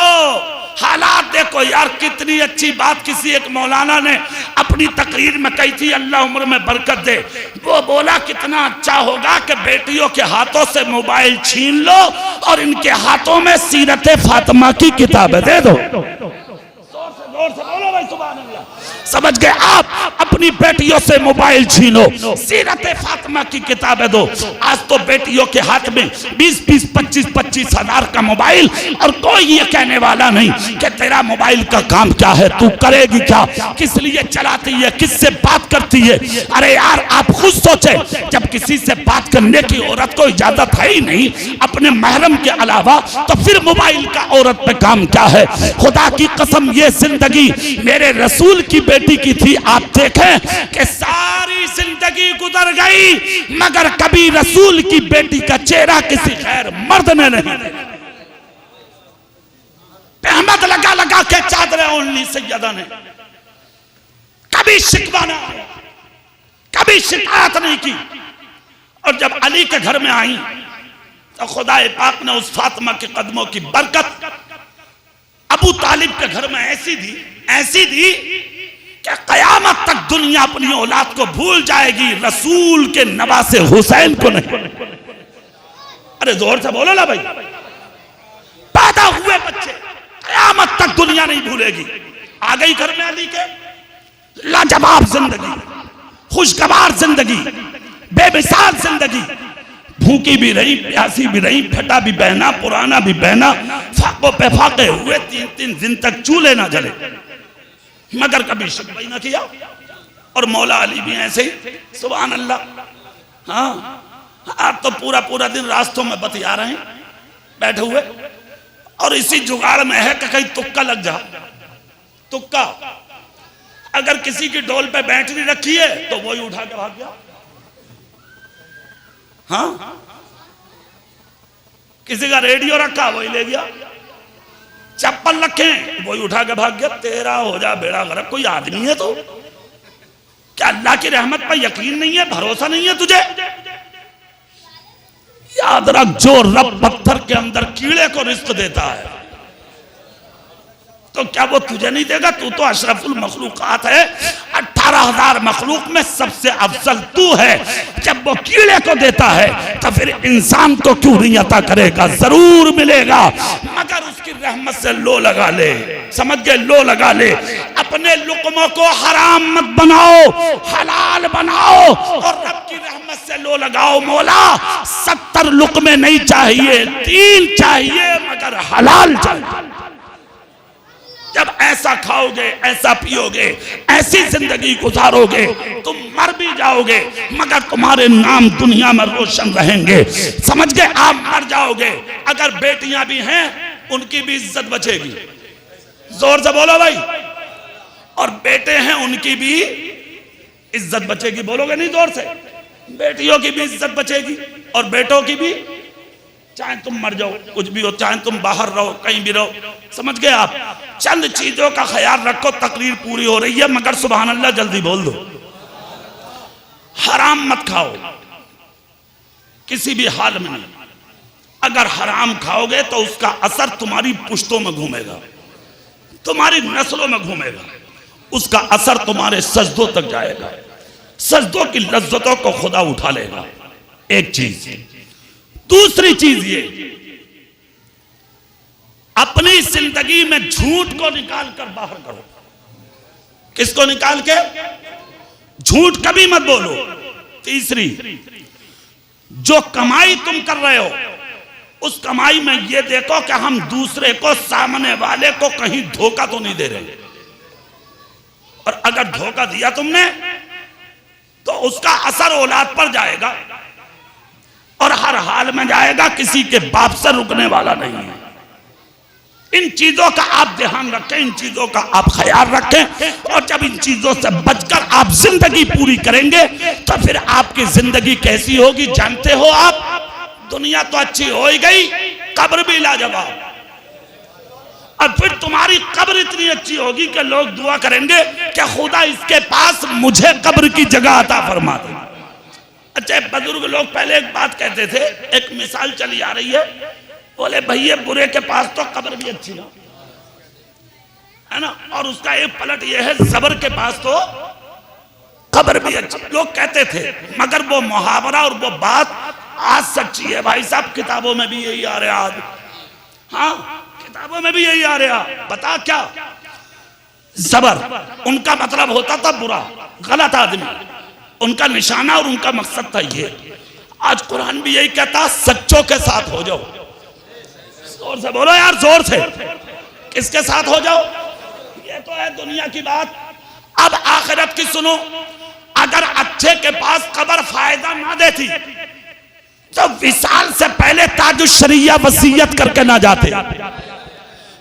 हालात देखो यार, कितनी अच्छी बात किसी एक मौलाना ने अपनी तकरीर में कही थी, अल्लाह उम्र में बरकत दे। वो बोला कितना अच्छा होगा कि बेटियों के हाथों से मोबाइल छीन लो और इनके हाथों में सीरत फातिमा की किताबें दे दो। जोर से बोलो भाई, सुभान अल्लाह। समझ गए आप? अपनी बेटियों से मोबाइल छीनो, सीरत फातिमा की किताबें दो। आज तो बेटियों के हाथ में 20-20, 25-25 हजार का मोबाइल, और कोई ये कहने वाला नहीं कि तेरा मोबाइल का काम क्या है, तू करेगी क्या, किस लिए चलाती है, किससे बात करती है। अरे यार, आप खुद सोचे, जब किसी से बात करने की औरत को इजाजत है ही नहीं अपने महरम के अलावा, तो फिर मोबाइल का औरत पे काम क्या है। खुदा की कसम, ये जिंदगी मेरे रसूल की बेटी की थी। आप देखें कि सारी जिंदगी गुजर गई, मगर कभी रसूल की बेटी का चेहरा किसी गैर मर्द ने नहीं, रहमत लगा लगा के चादरें ओढ़नी सैयदा ने, कभी शिकवा ना आया, कभी शिकायत नहीं की। और जब अली के घर में आई तो खुदा पाक ने उस फातिमा के कदमों की बरकत अबू तालिब के घर में ऐसी दी कि कयामत तक दुनिया अपनी औलाद को भूल जाएगी, रसूल के नवासे हुसैन को नहीं। अरे जोर से बोलो ना भाई। पैदा हुए बच्चे कयामत तक दुनिया नहीं भूलेगी। आ गई घर में अली के, लाजवाब जिंदगी, खुशगवार जिंदगी, बेमिसाल जिंदगी, भूखी भी रही, प्यासी भी रही, फटा भी बहना, पुराना भी बहना, फाकों पे फाके हुए, 3-3 दिन तक चूल्हे ना जले, मगर कभी शिकवाई ना किया। और मौला अली भी ऐसे ही, सुभान अल्लाह। हाँ, तो पूरा दिन रास्तों में बतिया रहे हैं बैठे हुए, और इसी जुगाड़ में है कि कहीं तुक्का लग जा। तुक्का, अगर किसी की डोल पे बैटरी रखी है तो वही उठा के भाग गया। हाँ, किसी का रेडियो रखा वही ले गया, चप्पल रखे वही उठा के भाग गया। तेरा हो जा बेड़ा गर्क। कोई आदमी है तो क्या अल्लाह की रहमत पर यकीन नहीं है, भरोसा नहीं है तुझे? याद रख, जो रब पत्थर के अंदर कीड़े को रिस्क देता है, तो क्या वो तुझे नहीं देगा? तू तो अशरफुल मखलूकात है, 18,000 मखलूक में सबसे अफजल तू है। जब वो कीड़े को देता है तो फिर इंसान को क्यों नहीं अता करेगा? जरूर मिलेगा, मगर उसकी रहमत से लो लगा ले। समझ गए? लो लगा ले। अपने लुक़मों को हराम मत बनाओ, हलाल बनाओ, और रब की रहमत से लो लगाओ। मौला 70 लुक़मे नहीं चाहिए, 3 चाहिए, मगर हलाल चाहिए। जब ऐसा खाओगे, ऐसा पियोगे, ऐसी जिंदगी गुजारोगे, तुम मर भी जाओगे मगर तुम्हारे नाम दुनिया में रोशन रहेंगे। समझ गए? आप मर जाओगे, अगर बेटियां भी हैं उनकी भी इज्जत बचेगी। जोर से बोलो भाई। और बेटे हैं उनकी भी इज्जत बचेगी। बोलोगे नहीं जोर से? बेटियों की भी इज्जत बचेगी और बेटों की भी, चाहे तुम मर जाओ, कुछ भी हो, चाहे तुम बाहर रहो, कहीं भी रहो। समझ गए आप? चंद चीजों का ख्याल रखो। तकरीर पूरी हो रही है, मगर सुभान अल्लाह जल्दी बोल दो। हराम मत खाओ किसी भी हाल में नहीं। अगर हराम खाओगे तो उसका असर तुम्हारी पुश्तों में घूमेगा, तुम्हारी नस्लों में घूमेगा, उसका असर तुम्हारे सजदों तक जाएगा। सजदों की लज्जतों को खुदा उठा लेगा। एक चीज। दूसरी चीज ये अपनी जिंदगी में झूठ को निकाल कर बाहर करो। किसको निकाल के? झूठ कभी मत बोलो। तीसरी, जो कमाई तुम कर रहे हो उस कमाई में ये देखो कि हम दूसरे को, सामने वाले को कहीं धोखा तो नहीं दे रहे, और अगर धोखा दिया तुमने तो उसका असर औलाद पर जाएगा और हर हाल में जाएगा, किसी के बाप से रुकने वाला नहीं है। इन चीजों का आप ध्यान रखें, इन चीजों का आप ख्याल रखें, और जब इन चीजों से बचकर आप जिंदगी पूरी करेंगे तो फिर आपकी जिंदगी कैसी होगी जानते हो आप? दुनिया तो अच्छी हो ही गई, कब्र भी लाजवाब, और फिर तुम्हारी कब्र इतनी अच्छी होगी कि लोग दुआ करेंगे कि खुदा इसके पास मुझे कब्र की जगह अता फरमा दे। अच्छा, बुजुर्ग लोग पहले एक बात कहते थे, एक मिसाल चली आ रही है, बोले भैया बुरे के पास तो कब्र भी अच्छी है ना, और उसका एक पलट ये है, जबर के पास तो कब्र भी अच्छी। लोग कहते थे, मगर वो मुहावरा और वो बात आज सच्ची है भाई साहब, किताबों में भी यही आ रहा आज। हाँ, किताबों में भी यही आ रहा। बता क्या? जबर उनका मतलब होता था बुरा, गलत आदमी, उनका निशाना और उनका मकसद था ये। आज कुरान भी यही कहता, सच्चों के साथ हो जाओ। जोर से बोलो यार, जोर से। किसके साथ हो जाओ? ये तो है दुनिया की बात। अब आखिरत की सुनो। अगर अच्छे के पास कब्र फायदा ना देती तो विसाल से पहले ताजुश्शरिया वसीयत करके ना जाते।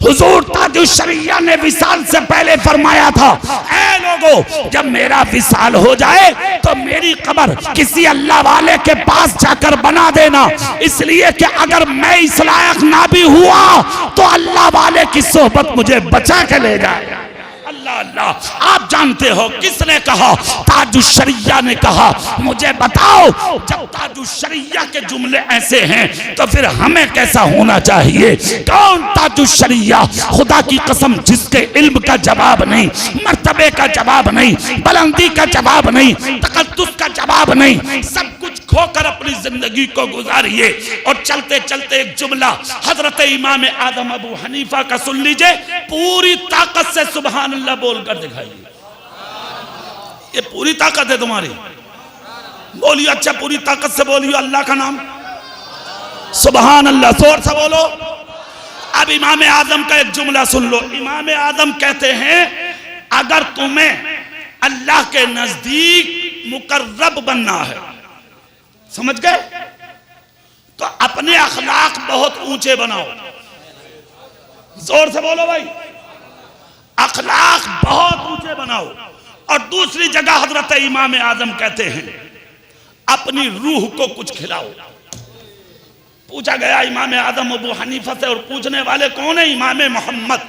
हुजूर ताजुश्शरिया ने विसाल से पहले फरमाया था, ऐ लोगों, जब मेरा विसाल हो जाए तो मेरी कब्र किसी अल्लाह वाले के पास जाकर बना देना, इसलिए कि अगर मैं इस लायक ना भी हुआ तो अल्लाह वाले की सोहबत मुझे बचा के ले जाए। अल्लाह अल्लाह। आप जानते हो किसने कहा? ताजुश्शरिया ने कहा। मुझे बताओ, जब ताजुश्शरिया के जुमले ऐसे हैं तो फिर हमें कैसा होना चाहिए? कौन ताजुश्शरिया? खुदा की कसम, जिसके इल्म का जवाब नहीं, मर्तबे का जवाब नहीं, बुलंदी का जवाब नहीं, तकद्दुस का जवाब नहीं, सब कुछ खोकर अपनी जिंदगी को गुजारिए। और चलते चलते एक जुमला हजरत इमाम आदम अबू हनीफा का सुन लीजिए, पूरी ताकत से सुभान अल्लाह बोलकर दिखाइए। ये पूरी ताकत है तुम्हारी, बोलिए। अच्छा, पूरी ताकत से बोलिए अल्लाह का नाम, सुभान अल्लाह, जोर से बोलो। अब इमाम आदम का एक जुमला सुन लो। इमाम आदम कहते हैं, अगर तुम्हें अल्लाह के नजदीक मुकर्रब बनना है, समझ गए, तो अपने अखलाक बहुत ऊंचे बनाओ। जोर से बोलो भाई, अखलाक बहुत ऊंचे बनाओ। और दूसरी जगह हजरत इमाम आदम कहते हैं, अपनी रूह को कुछ खिलाओ। पूछा गया इमाम आदम अबू हनीफा से, और पूछने वाले कौन है? इमाम मोहम्मद।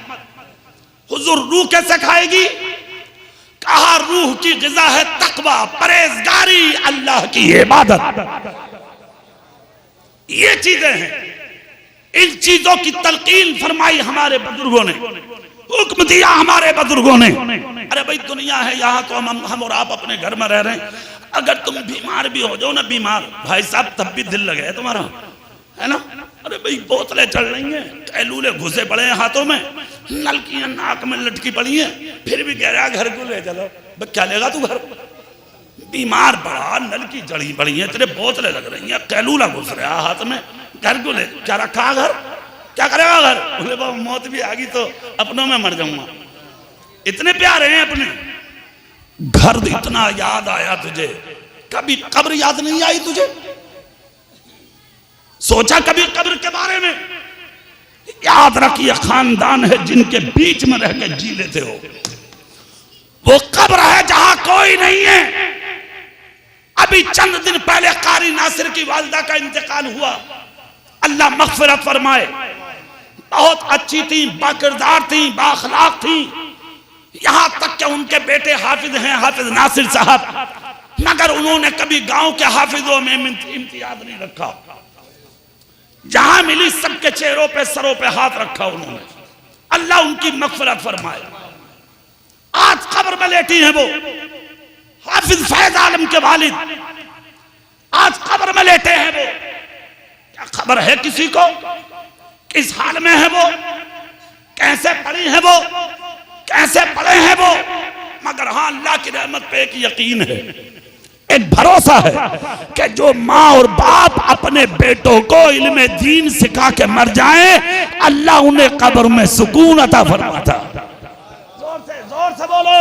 हुजूर, रूह कैसे खाएगी? कहा, रूह की ग़िज़ा है तक़वा, परहेज़गारी, अल्लाह की इबादत। ये चीजें हैं। इन चीजों की तलकीन फरमाई हमारे बुजुर्गों ने, हुक्म दिया हमारे बुजुर्गों ने। अरे भाई, दुनिया है, यहाँ तो हम और आप अपने घर में रह रहे हैं। अगर तुम बीमार भी हो जाओ ना, बीमार भाई साहब, तब भी दिल लगे तुम्हारा, है ना? अरे भाई, बोतलें चल रही हैं, कैलूले घुसे पड़े हैं हाथों में, नलकियां नाक में लटकी पड़ी हैं, फिर भी कह रहा घर को ले चलो। क्या लेगा तू घर? बीमार पड़ा, नलकी जड़ी पड़ी है, तेरे बोतलें लग रही हैं, कैलूला घुस रहा हाथ में, घर को ले। क्या रखा घर? क्या करेगा घर? बोले बाबा, मौत भी आ गई तो अपनों में मर जाऊंगा। इतने प्यारे हैं अपने घर। इतना याद आया तुझे? कभी कब्र याद नहीं आई तुझे? सोचा कभी कब्र के बारे में? याद रखिए, खानदान है जिनके बीच में रह के जी लेते हो, वो कब्र है जहां कोई नहीं है। अभी चंद दिन पहले कारी नासिर की वालिदा का इंतकाल हुआ, अल्लाह मग़फ़िरत फरमाए। बहुत अच्छी थी, बाकिरदार थी, बाअखलाक थी, यहां तक कि उनके बेटे हाफिज हैं, हाफिज नासिर साहब, मगर उन्होंने कभी गांव के हाफिजों में इम्तियाज नहीं रखा। जहां मिली सबके चेहरों पे, सरों पे हाथ रखा उन्होंने। अल्लाह उनकी मग़फ़िरत फरमाए। आज कब्र में लेटी हैं वो, हाफिज फैज आलम के वालिद आज कब्र में लेटे हैं वो। क्या खबर है किसी को किस हाल में है वो? कैसे पढ़ी है वो, कैसे पढ़े हैं वो, मगर हाँ अल्लाह की रहमत पे एक यकीन है, एक भरोसा है कि जो माँ और बाप अपने बेटों को इल्म दीन सिखा के मर जाएं, अल्लाह उन्हें कब्र में सुकून अता फरमाता। जोर से बोलो,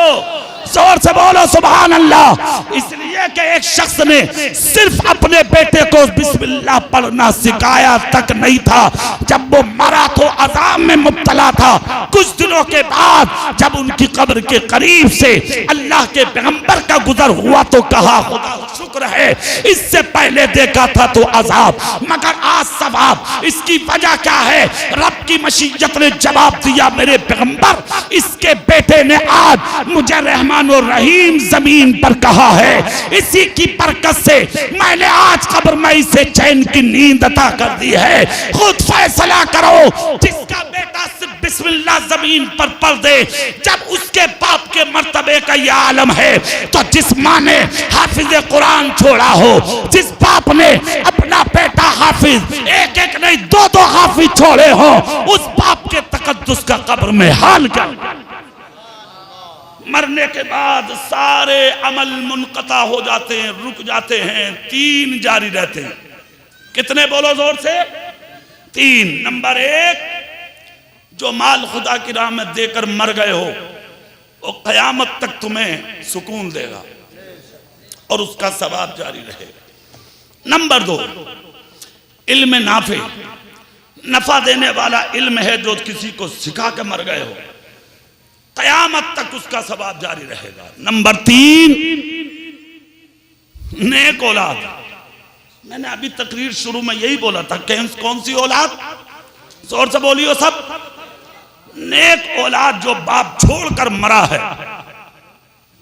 जोर से बोलो सुभान अल्लाह। इसलिए कि एक शख्स ने सिर्फ अपने बेटे को बिस्मिल्लाह पढ़ना सिखाया तक नहीं था, जब वो मरा तो अजाब में मुब्तला था। कुछ दिनों के बाद जब उनकी कब्र के करीब से अल्लाह के पैगंबर का गुजर हुआ तो कहा खुदा शुक्र है, इससे पहले देखा था तो अजाब, मगर आज सवाब। इसकी वजह क्या है? रब की मशीयत ने जवाब दिया, मेरे पैगंबर इसके बेटे ने आज मुझे रहमान और रहीम जमीन पर कहा है, इसी की बरकत से मैंने आज कब्र में इसे चैन की नींद अता कर दी है। खुद फैसला करो, जिसका बेटा सिर्फ बिस्मिल्लाह जमीन पर पढ़ दे, जब उसके बाप के मर्तबे का यह आलम है, तो जिस माँ ने हाफिज कुरान छोड़ा हो, जिस बाप ने अपना बेटा हाफिज एक एक नहीं दो दो हाफिज छोड़े हो, उस बाप के तकद्दुस का कब्र में हाल क्या। मरने के बाद सारे अमल मुनक़ता हो जाते हैं, रुक जाते हैं, 3 जारी रहते हैं। कितने बोलो जोर से? 3। नंबर 1, जो माल खुदा की राह में देकर मर गए हो, वो क़यामत तक तुम्हें सुकून देगा और उसका सवाब जारी रहेगा। नंबर 2, इल्म नाफे, नफा देने वाला इल्म है जो किसी को सिखा के मर गए हो, क़यामत तक उसका सवाब जारी रहेगा। नंबर 3, नेक औलाद। मैंने अभी तकरीर शुरू में यही बोला था, कौन सी औलाद? जोर से बोलियो सब। नेक औलाद जो बाप छोड़कर मरा है,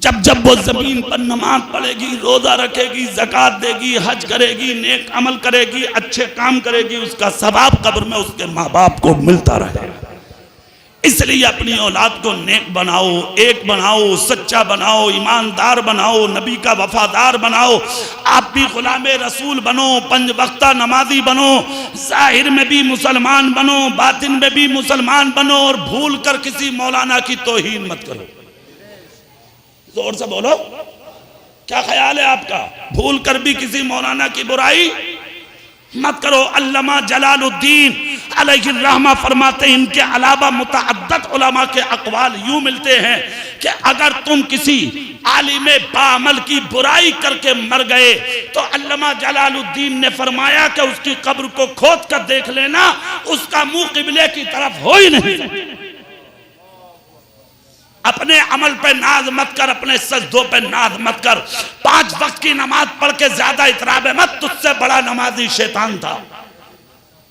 जब जब वो जमीन पर नमाज पढ़ेगी, रोजा रखेगी, ज़कात देगी, हज करेगी, नेक अमल करेगी, अच्छे काम करेगी, उसका सवाब कब्र में उसके माँ बाप को मिलता रहेगा। इसलिए अपनी औलाद को नेक बनाओ, एक बनाओ, सच्चा बनाओ, ईमानदार बनाओ, नबी का वफादार बनाओ। आप भी गुलामे रसूल बनो, 5 वक्ता नमाजी बनो, जाहिर में भी मुसलमान बनो, बातिन में भी मुसलमान बनो, और भूल कर किसी मौलाना की तौहीन मत करो। जोर से बोलो, क्या ख्याल है आपका? भूल कर भी किसी मौलाना की बुराई मत करो। अल्लामा जलालुद्दीन अलैहिर्रहमा फरमाते हैं, इनके अलावा मुतअद्दिद उलमा के अक़वाल यूं मिलते हैं कि अगर तुम किसी आलिमे बाअमल की बुराई करके मर गए, तो अल्लामा जलालुद्दीन ने फरमाया कि उसकी कब्र को खोद कर देख लेना, उसका मुंह किबले की तरफ हो ही नहीं। अपने अमल पे नाज मत कर, अपने सजदों पे नाज मत कर। 5 वक्त की नमाज पढ़ के ज्यादा इतराबे मत, तुझसे बड़ा नमाजी शैतान था,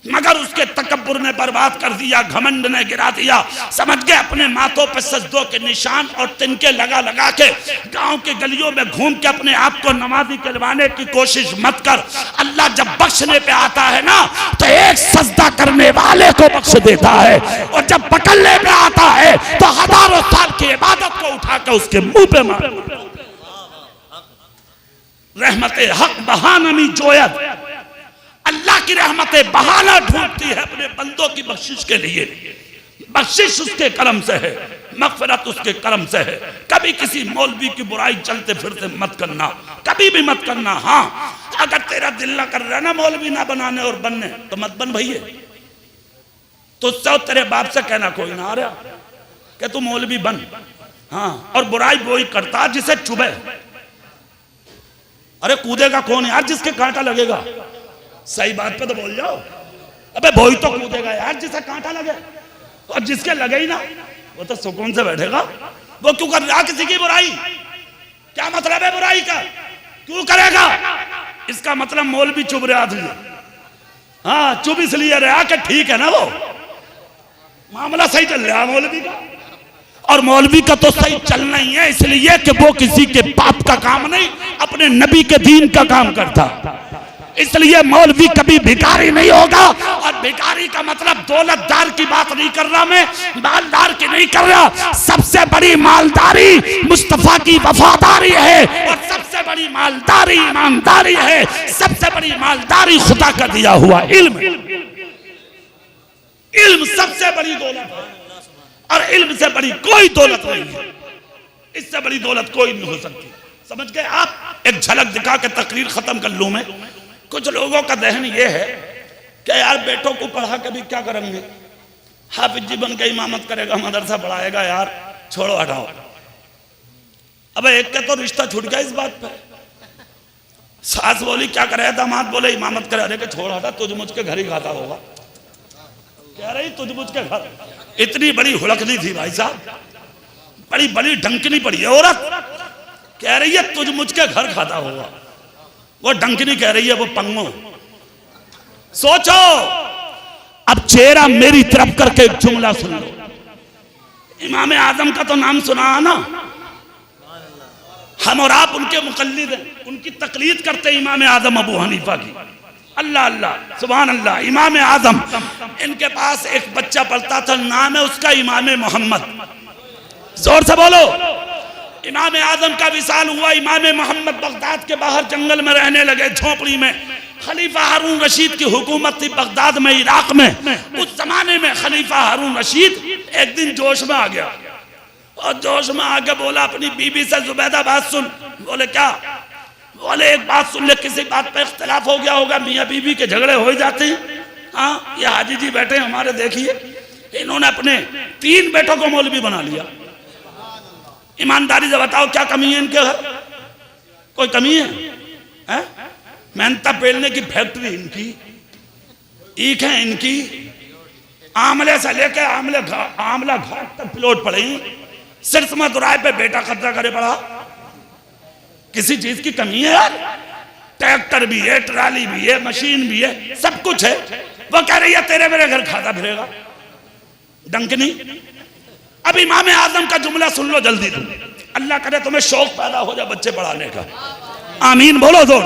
मगर उसके तकब्बुर ने बर्बाद कर दिया, घमंड ने गिरा दिया। समझ गए अपने माथों पे सजदों के निशान और तिनके लगा लगा के गांव के गलियों में घूम के अपने आप को नमाजी कहलवाने की कोशिश मत कर। अल्लाह जब बख्शने पे आता है ना, तो एक सजदा करने वाले को बख्श देता है, और जब पकड़ने पे आता है तो हजारों साल की इबादत को उठा कर उसके मुंह पे मार। रहमते हक बहानमी जोयत, अल्लाह की रहमतें बहाना ढूंढती है अपने बंदों की बख्शिश के लिए। बख्शिश उसके करम से है, मगफिरत उसके करम से है। कभी किसी मौलवी की बुराई चलते फिरते मत करना, कभी भी मत करना। हाँ, अगर तेरा दिल ना कर रहा ना मौलवी ना बनाने और बनने, तो मत बन भैया। तुझसे तेरे बाप से कहना कोई ना आ रहा कि तू मौलवी बन। हाँ, और बुराई वही करता जिसे चुभे। अरे कूदेगा कौन यार जिसके कांटा लगेगा? सही बात पे तो बोल जाओ। अबे वही तो कूदेगा यार जिसे कांटा लगे, और जिसके लगे ही ना वो तो सुकून से बैठेगा। वो क्यों कर रहा किसी की बुराई? क्या मतलब है बुराई का? क्यों करेगा? इसका मतलब मौलवी चुभ रहा था। हाँ, चुभ इसलिए रहा कि ठीक है ना, वो मामला सही चल रहा मौलवी का, और मौलवी का तो सही चलना ही है, इसलिए कि वो किसी के बाप का काम नहीं, अपने नबी के दीन का काम करता। इसलिए मौलवी कभी भिखारी नहीं होगा। और भिखारी का मतलब दौलतदार की बात नहीं कर रहा मैं, मालदार की नहीं कर रहा। सबसे बड़ी मालदारी मुस्तफा की वफादारी है, और सबसे बड़ी मालदारी ईमानदारी है। सबसे बड़ी मालदारी खुदा का दिया हुआ इल्म। इल्म सबसे बड़ी दौलत है। और इल्म से बड़ी कोई दौलत नहीं है, इससे बड़ी दौलत कोई नहीं हो सकती। समझ गए आप? एक झलक दिखा के तकरीर खत्म कर लूं मैं। कुछ लोगों का दहन ये है कि यार बेटों को पढ़ा के भी क्या करेंगे, हाफिज जी बन के इमामत करेगा, मदरसा पढ़ाएगा, यार छोड़ो हटाओ। अब एक का तो रिश्ता छूट गया इस बात पे। सास बोली क्या करे, दामाद बोले इमामत करे। अरे के छोड़ हटा, तुझ मुझ के घर ही खाता होगा। कह रही तुझ मुझ के घर। इतनी बड़ी हुड़कनी थी भाई साहब, बड़ी बड़ी डंकनी पड़ी है औरत। कह रही है तुझ मुझ के घर खाता होगा। वो डंकनी कह रही है वो पंगो। सोचो, अब चेहरा मेरी तरफ करके एक जुमला सुन लो। इमाम आजम का तो नाम सुना है ना, हम और आप उनके मुकल्लिद हैं, उनकी तकलीद करते हैं इमाम आजम अबू हनीफा की। अल्लाह अल्लाह सुभान अल्लाह। इमाम आजम, इनके पास एक बच्चा पढ़ता था, नाम है उसका इमाम मोहम्मद। जोर से बोलो। इमाम आजम का विसाल हुआ, इमाम मोहम्मद बगदाद के बाहर जंगल में रहने लगे, झोपड़ी में। खलीफा हारून रशीद की हुकूमत थी बगदाद में, इराक में। उस जमाने में खलीफा हारून रशीद एक दिन जोश में आ गया और जोश में आके बोला अपनी बीबी से, जुबैदा बात सुन। बोले क्या? बोले एक बात सुन ले, किसी बात पे इख्तिलाफ हो गया होगा, मियाँ बीबी के झगड़े हो जाते हैं। हाँ, ये हाजी जी बैठे हमारे, देखिए इन्होंने अपने 3 बेटों को मौलवी बना लिया। ईमानदारी से बताओ क्या कमी है इनके घर? कोई कमी है? मेहनता पेलने की फैक्ट्री इनकी, ईख है इनकी, आमले से लेके आमला घाट तक प्लॉट पड़े। सिर्फ मदुराई पे बेटा कब्जा करे पड़ा। किसी चीज की कमी है यार? ट्रैक्टर भी है, ट्राली भी है, मशीन भी है, सब कुछ है। वो कह रही है तेरे मेरे घर खाता फिरेगा, डंकनी। अब इमाम आजम का जुमला सुन लो जल्दी तुम। अल्लाह करे तुम्हें शौक पैदा हो जाए बच्चे पढ़ाने का। आमीन बोलो जोर।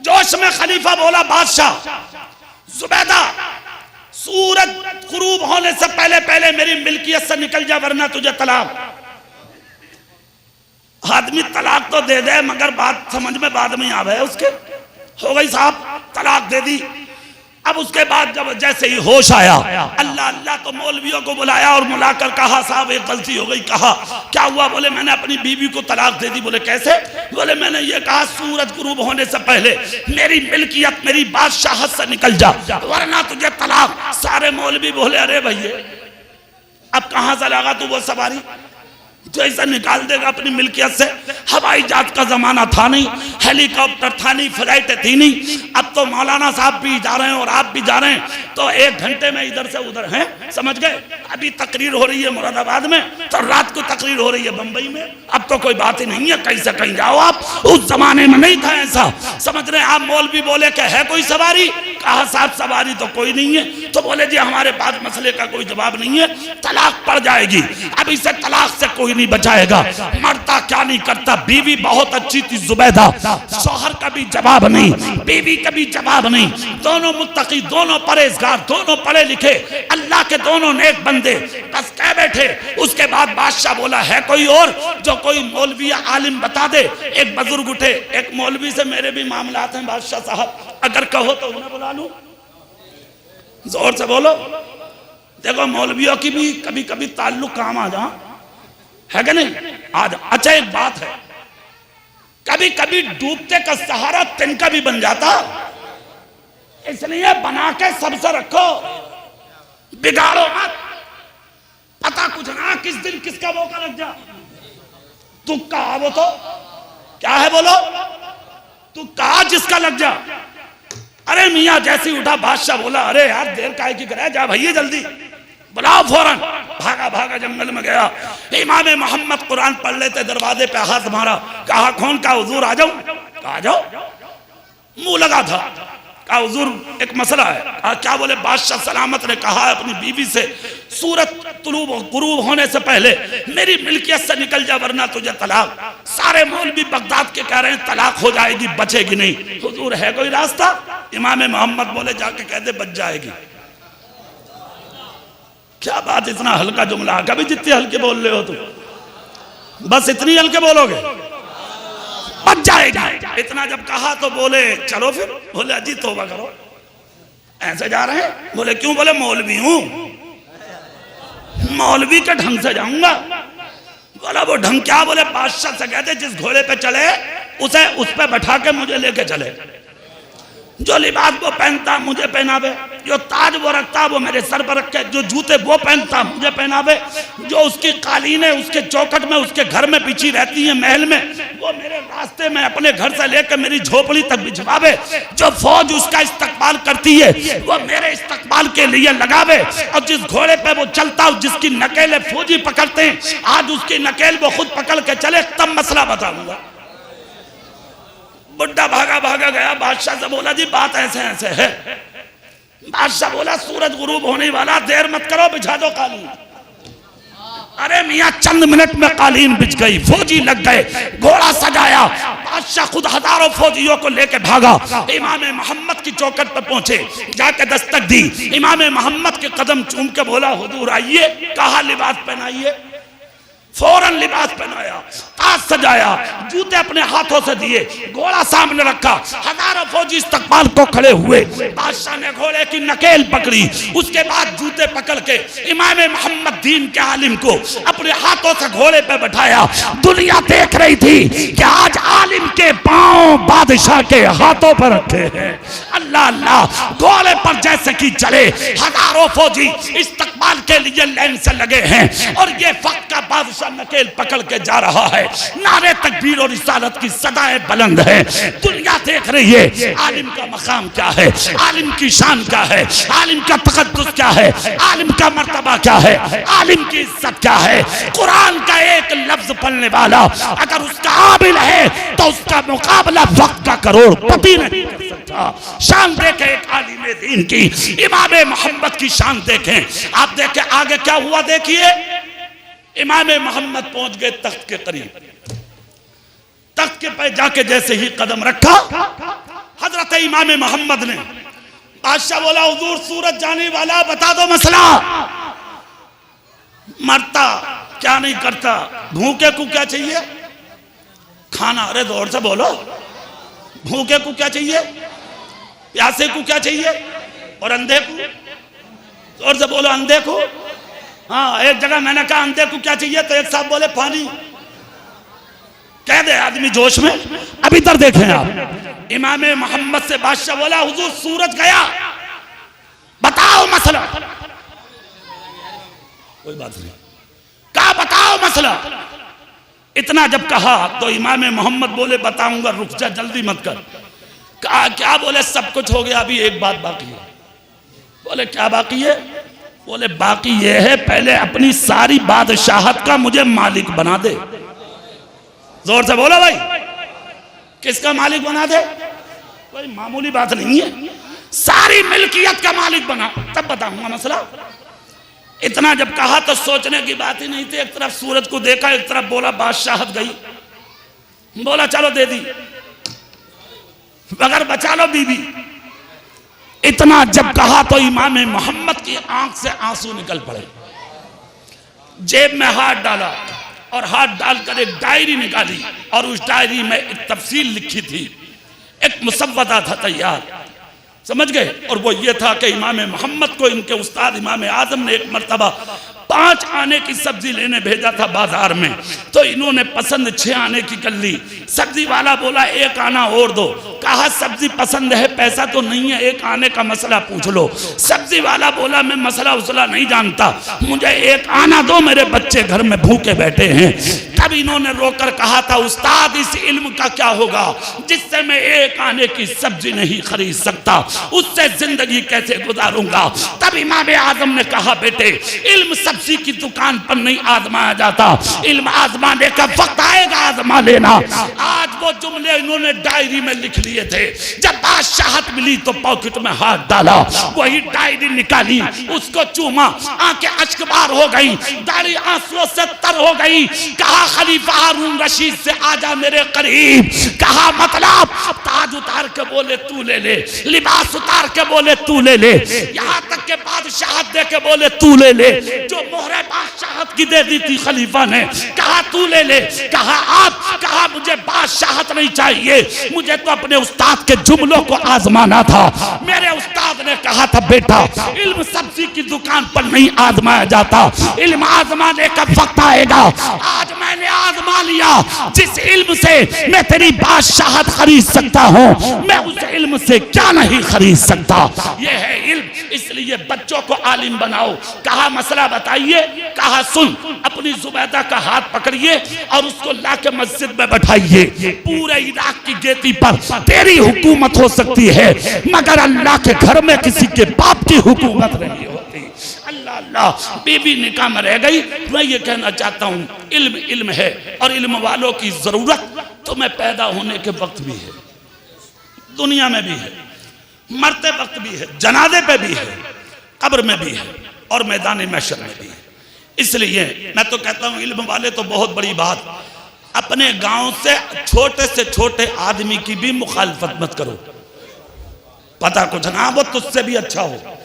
जोश में खलीफा बोला, बादशाह जुबैदा, सूरज गुरूब होने से पहले पहले मेरी मिल्कियत से निकल जा, वरना तुझे तलाक। आदमी तलाक तो दे दे, मगर बात समझ में बाद में आवे उसके। हो गई साहब, तलाक दे दी। अब उसके बाद जब जैसे ही होश आया, अल्लाह अल्लाह तो मौलवियों को बुलाया और बुलाकर कहा साहब एक गलती हो गई। कहा क्या हुआ? बोले मैंने अपनी बीवी को तलाक दे दी। बोले कैसे? बोले मैंने ये कहा सूरज गुरूब होने से पहले मेरी मिल्कियत, मेरी बादशाहत से निकल जा, वरना तुझे तलाक। सारे मौलवी बोले अरे भैया अब कहां से लगा तू वो सवारी जो ऐसा निकाल देगा अपनी मिल्कियत से? हवाई जहाज का जमाना था नहीं, हेलीकॉप्टर था नहीं, फ्लाइट थी नहीं। अब तो मौलाना साहब भी जा रहे हैं और आप भी जा रहे हैं, तो 1 घंटे में इधर से उधर हैं। समझ गए? अभी तकरीर हो रही है मुरादाबाद में, तो रात को तकरीर हो रही है बंबई में। अब तो कोई बात ही नहीं है, कहीं से कहीं जाओ आप। उस जमाने में नहीं था ऐसा। समझ रहे? आप मौलवी बोले कि है कोई सवारी? कहा साहब सवारी तो कोई नहीं है। तो बोले जी हमारे पास मसले का कोई जवाब नहीं है, तलाक पड़ जाएगी। अब इसे तलाक से कोई नहीं बचाएगा। मरता क्या नहीं करता। बीवी बहुत अच्छी थी जुबैदा, शौहर का भी जवाब नहीं, बीवी का भी जवाब नहीं। दोनों मुत्तकी, दोनों परहेजगार, दोनों पढ़े लिखे, अल्लाह के दोनों नेक बंदे, बस कह बैठे। उसके बाद बादशाह बोला है कोई और जो कोई मौलवी आलिम बता दे। एक बुजुर्ग उठे, एक मौलवी से मेरे भी मामलात हैं बादशाह साहब, अगर कहो तो उन्हें बुला लूं। जोर से बोलो। देखो मौलवियों की भी कभी कभी ताल्लुक काम आ जा, है कि नहीं? आज अच्छा एक बात है, कभी कभी डूबते का सहारा तिनका भी बन जाता, इसलिए बना के सबसे रखो, बिगाड़ो मत। पता कुछ ना किस दिन किसका मौका लग जा। तू कहा वो तो क्या है बोलो, तू कहा जिसका लग जा। अरे मियाँ जैसे उठा बादशाह बोला अरे यार देर काहे की करे, जा भैया जल्दी बुलाओ फौरन। भागा भागा जंगल में गया। इमाम मोहम्मद कुरान पढ़ लेते, दरवाजे पे हाथ मारा, कहा कौन? का हुजूर आ जाओ। कहा जाओ, मुंह लगा था। कहा हुजूर एक मसला है। कहा क्या? बोले बादशाह सलामत ने कहा अपनी बीवी से सूरत तुलूब गुरूब होने से पहले मेरी मिल्कियत से निकल जा, वरना तुझे तलाक। सारे मौलवी बगदाद के कह रहे हैं तलाक हो जाएगी, बचेगी नहीं। हुजूर है कोई रास्ता? इमाम मोहम्मद बोले जाके कह दे बच जाएगी। क्या बात, इतना हल्का जुमला, कभी जितने हल्के बोल रहे हो तुम, बस इतनी हल्के बोलोगे बच जाएगा। इतना जब कहा तो बोले चलो फिर। बोले अजी तौबा करो, ऐसे जा रहे हैं? बोले क्यों? बोले मौलवी हूं मौलवी के ढंग से जाऊंगा। बोला वो ढंग क्या? बोले बादशाह से कहते जिस घोड़े पे चले उसे उस पे बैठा के मुझे लेके चले, जो लिबास वो पहनता मुझे पहनावे, जो ताज वो रखता वो मेरे सर पर रखे, जो जूते वो पहनता मुझे पहनावे, जो उसकी कालीन है उसके चौखट में उसके घर में बिछी रहती है महल में वो मेरे रास्ते में अपने घर से लेकर मेरी झोपड़ी तक बिछवावे, जो फौज उसका इस्तकबाल करती है वो मेरे इस्तकबाल के लिए लगावे, और जिस घोड़े पे वो चलता जिसकी नकेल फौजी पकड़ते हैं आज उसकी नकेल वो खुद पकड़ के चले, तब मसला बताऊंगा। बुड्ढा भागा भागा गया, बादशाह से बोला जी बात ऐसे ऐसे है। बादशाह बोला सूरज गुरूब होने वाला, देर मत करो, बिछा दो कालीन। अरे मियाँ चंद मिनट में कालीन बिछ गई, फौजी लग गए, घोड़ा सजाया, बादशाह खुद हजारों फौजियों को लेके भागा, इमाम मोहम्मद की चौखट पर पहुंचे, जाके दस्तक दी, इमाम मोहम्मद के कदम चूम के बोला हुजूर आइए, कहा लिबास पहनाइए, फौरन लिबास पहनाया, ताज सजाया, जूते अपने हाथों से दिए, घोड़ा सामने रखा, हजारों फौजी इस्तकबाल को खड़े हुए, बादशाह ने घोड़े की नकेल पकड़ी, उसके बाद जूते पकड़ के इमाम मोहम्मद दीन के आलिम को अपने हाथों से घोड़े पे बैठाया। दुनिया देख रही थी कि आज आलिम के पांव बादशाह के हाथों पर रखे हैं। अल्लाह अल्लाह, घोड़े पर जैसे कि चले, हजारों फौजी इस्तकबाल के लिए लाइन से लगे हैं, और ये वक्त का बादशाह नकेल पकड़ के जा रहा है, नारे तकबीर और रिसालत की सदाएं बुलंद है। दुनिया देख रही है आलिम का मकाम क्या है, आलिम की शान क्या है, आलिम का तकद्दुस क्या है, आलिम का मर्तबा क्या है, आलिम की इज्जत क्या है। कुरान का एक लफ्ज पढ़ने वाला अगर उसका आबिल है तो उसका मुकाबला वक्त का करोड़पति नहीं कर सकता। शान देखें एक आलिम दीन की, इमाम मोहम्मद की शान देखें। आप देखें आगे क्या हुआ, देखिए इमाम मोहम्मद पहुंच गए तख्त के करीब, तख्त के पे जाके जैसे ही कदम रखा हजरत इमाम मोहम्मद ने, बादशाह बोला हुजूर सूरज जाने वाला, बता दो मसला। मरता क्या नहीं करता, भूखे को क्या चाहिए? खाना। अरे जोर से बोलो, भूखे को क्या चाहिए, प्यासे को क्या चाहिए, और अंधे को? जोर से बोलो, अंधे को। हाँ, एक जगह मैंने कहा अंधे को क्या चाहिए तो एक साहब बोले पानी। कह दे आदमी जोश में। अब इधर देखें आप, इमाम मोहम्मद से बादशाह बोला हुजूर सूरज गया, बताओ मसला। कोई बात नहीं, कहा बताओ मसला। इतना जब कहा तो इमाम मोहम्मद बोले बताऊंगा, रुक जा, जल्दी मत कर। कहा क्या? बोले सब कुछ हो गया, अभी एक बात बाकी है। बोले क्या बाकी है? बोले बाकी ये है पहले अपनी सारी बादशाहत का मुझे मालिक बना दे। जोर से बोलो भाई, किसका मालिक बना दे? कोई मामूली बात नहीं है, सारी मिल्कियत का मालिक बना, तब बताऊंगा मसला। इतना जब कहा तो सोचने की बात ही नहीं थी। एक तरफ सूरज को देखा, एक तरफ बोला बादशाहत गई। बोला चलो दे दी, मगर बचा लो बीबी। इतना जब कहा तो इमाम मोहम्मद की आंख से आंसू निकल पड़े, जेब में हाथ डाला और हाथ डालकर एक डायरी निकाली, और उस डायरी में एक तफसील लिखी थी, एक मुसव्वदा था तैयार, समझ गए। और वो ये था कि इमाम मोहम्मद को इनके उस्ताद इमाम आजम ने एक मरतबा 5 आने की सब्जी लेने भेजा था बाजार में, तो इन्होंने पसंद 6 आने की कर ली। सब्जी वाला बोला 1 आना और दो। कहा सब्जी पसंद है, पैसा तो नहीं है, 1 आने का मसला पूछ लो। सब्जी वाला बोला मैं मसला उसला नहीं जानता, मुझे 1 आना दो, मेरे बच्चे घर में भूखे बैठे हैं। तब इन्होंने रोकर कहा था उस्ताद इस इल्म का क्या होगा जिससे मैं 1 आने की सब्जी नहीं खरीद सकता, उससे जिंदगी कैसे गुजारूंगा। तब इमाम आजम ने कहा बेटे इल्म सब्जी की दुकान पर नहीं आजमाया जाता, इल्म आजमाने का वक्त आएगा, आजमा लेना। आज वो जुमले इन्होंने डायरी में लिख लिए थे। जब बादशाहत मिली तो पॉकेट में हाथ डाला, वही डायरी निकाली, उसको चूमा, आंखें अश्कबार हो गई, दाढ़ी आंसुओं से तर हो गई। कहा खलीफा हारून रशीद से आजा मेरे करीब। कहा मतलब ताज उतार के बोले तू ले ले, लिबास उतार के बोले तू ले ले, यहाँ तक के बादशाहत दे के बोले तू ले ले। जो मोहरे बादशाहत की दे दी थी खलीफा ने, कहा तू ले ले। कहा आप, कहा मुझे बादशाहत नहीं चाहिए, मुझे तो अपने उस्ताद के जुमलों को आजमाना था। मेरे उस्ताद ने कहा था बेटा इल्म सब्जी की दुकान पर नहीं आजमाया जाता, इल्म आजमाने का वक्त आएगा। आज मैंने आजमा लिया, जिस इल्म से मैं तेरी बादशाहत खरीद सकता हूँ, मैं उस इल्म से क्या नहीं खरीद सकता। यह है इल्म, इसलिए बच्चों को आलिम बनाओ। कहा मसला बताइए, कहा सुन, अपनी जुबैदा का हाथ पकड़िए और उसको लाके मस्जिद में बैठाइए। पूरे इराक की गेटी पर तेरी हुकूमत हो सकती है, मगर अल्लाह के घर में किसी के बाप की हुकूमत नहीं होती। अल्लाह अल्लाह, बीबी निकाह में रह गई। मैं ये कहना चाहता हूँ इल्म इल्म है, और इल्म वालों की जरूरत तो मैं पैदा होने के वक्त भी है, दुनिया में भी है, मरते वक्त भी है, जनाजे पे भी है, कब्र में भी है, और मैदान महशर में भी है। इसलिए मैं तो कहता हूँ इल्म वाले तो बहुत बड़ी बात, अपने गांव से छोटे आदमी की भी मुखालफत मत करो। पता कुछ ना वो तुझसे भी अच्छा हो,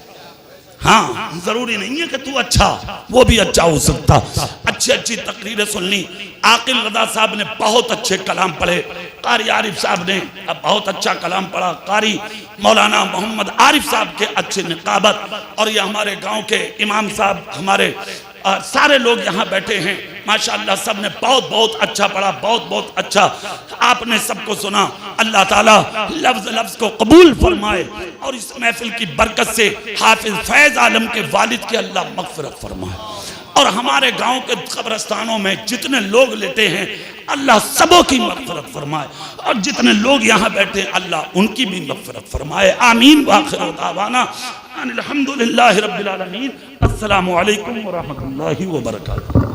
हाँ जरूरी नहीं है कि तू अच्छा, वो भी अच्छा हो सकता। अच्छी अच्छी तकरीरें सुन ली, आकिल रजा साहब ने बहुत अच्छे कलाम पढ़े, कारी आरिफ साहब ने बहुत अच्छा कलाम पढ़ा, कारी मौलाना मोहम्मद आरिफ साहब के अच्छे निकाबत, और ये हमारे गांव के इमाम साहब, हमारे सारे लोग यहाँ बैठे हैं माशाअल्लाह, सब ने बहुत बहुत अच्छा पढ़ा, बहुत बहुत अच्छा आपने सबको सुना। अल्लाह ताला लफ्ज लफ्ज को कबूल फरमाए, और इस महफिल की बरकत से हाफिज फैज आलम के वालिद के अल्लाह मगफिरत फरमाए, और हमारे गांव के कब्रस्तानों में जितने लोग लेते हैं अल्लाह सबों की मगफिरत फरमाए, और जितने लोग यहाँ बैठे हैं अल्लाह उनकी भी मगफिरत फरमाए। आमीन। वाखिर दावाना अनिल हम्दुलिल्लाहि रब्बिल आलमीन। अस्सलामु अलैकुम व रहमतुल्लाहि व बरकातुहू।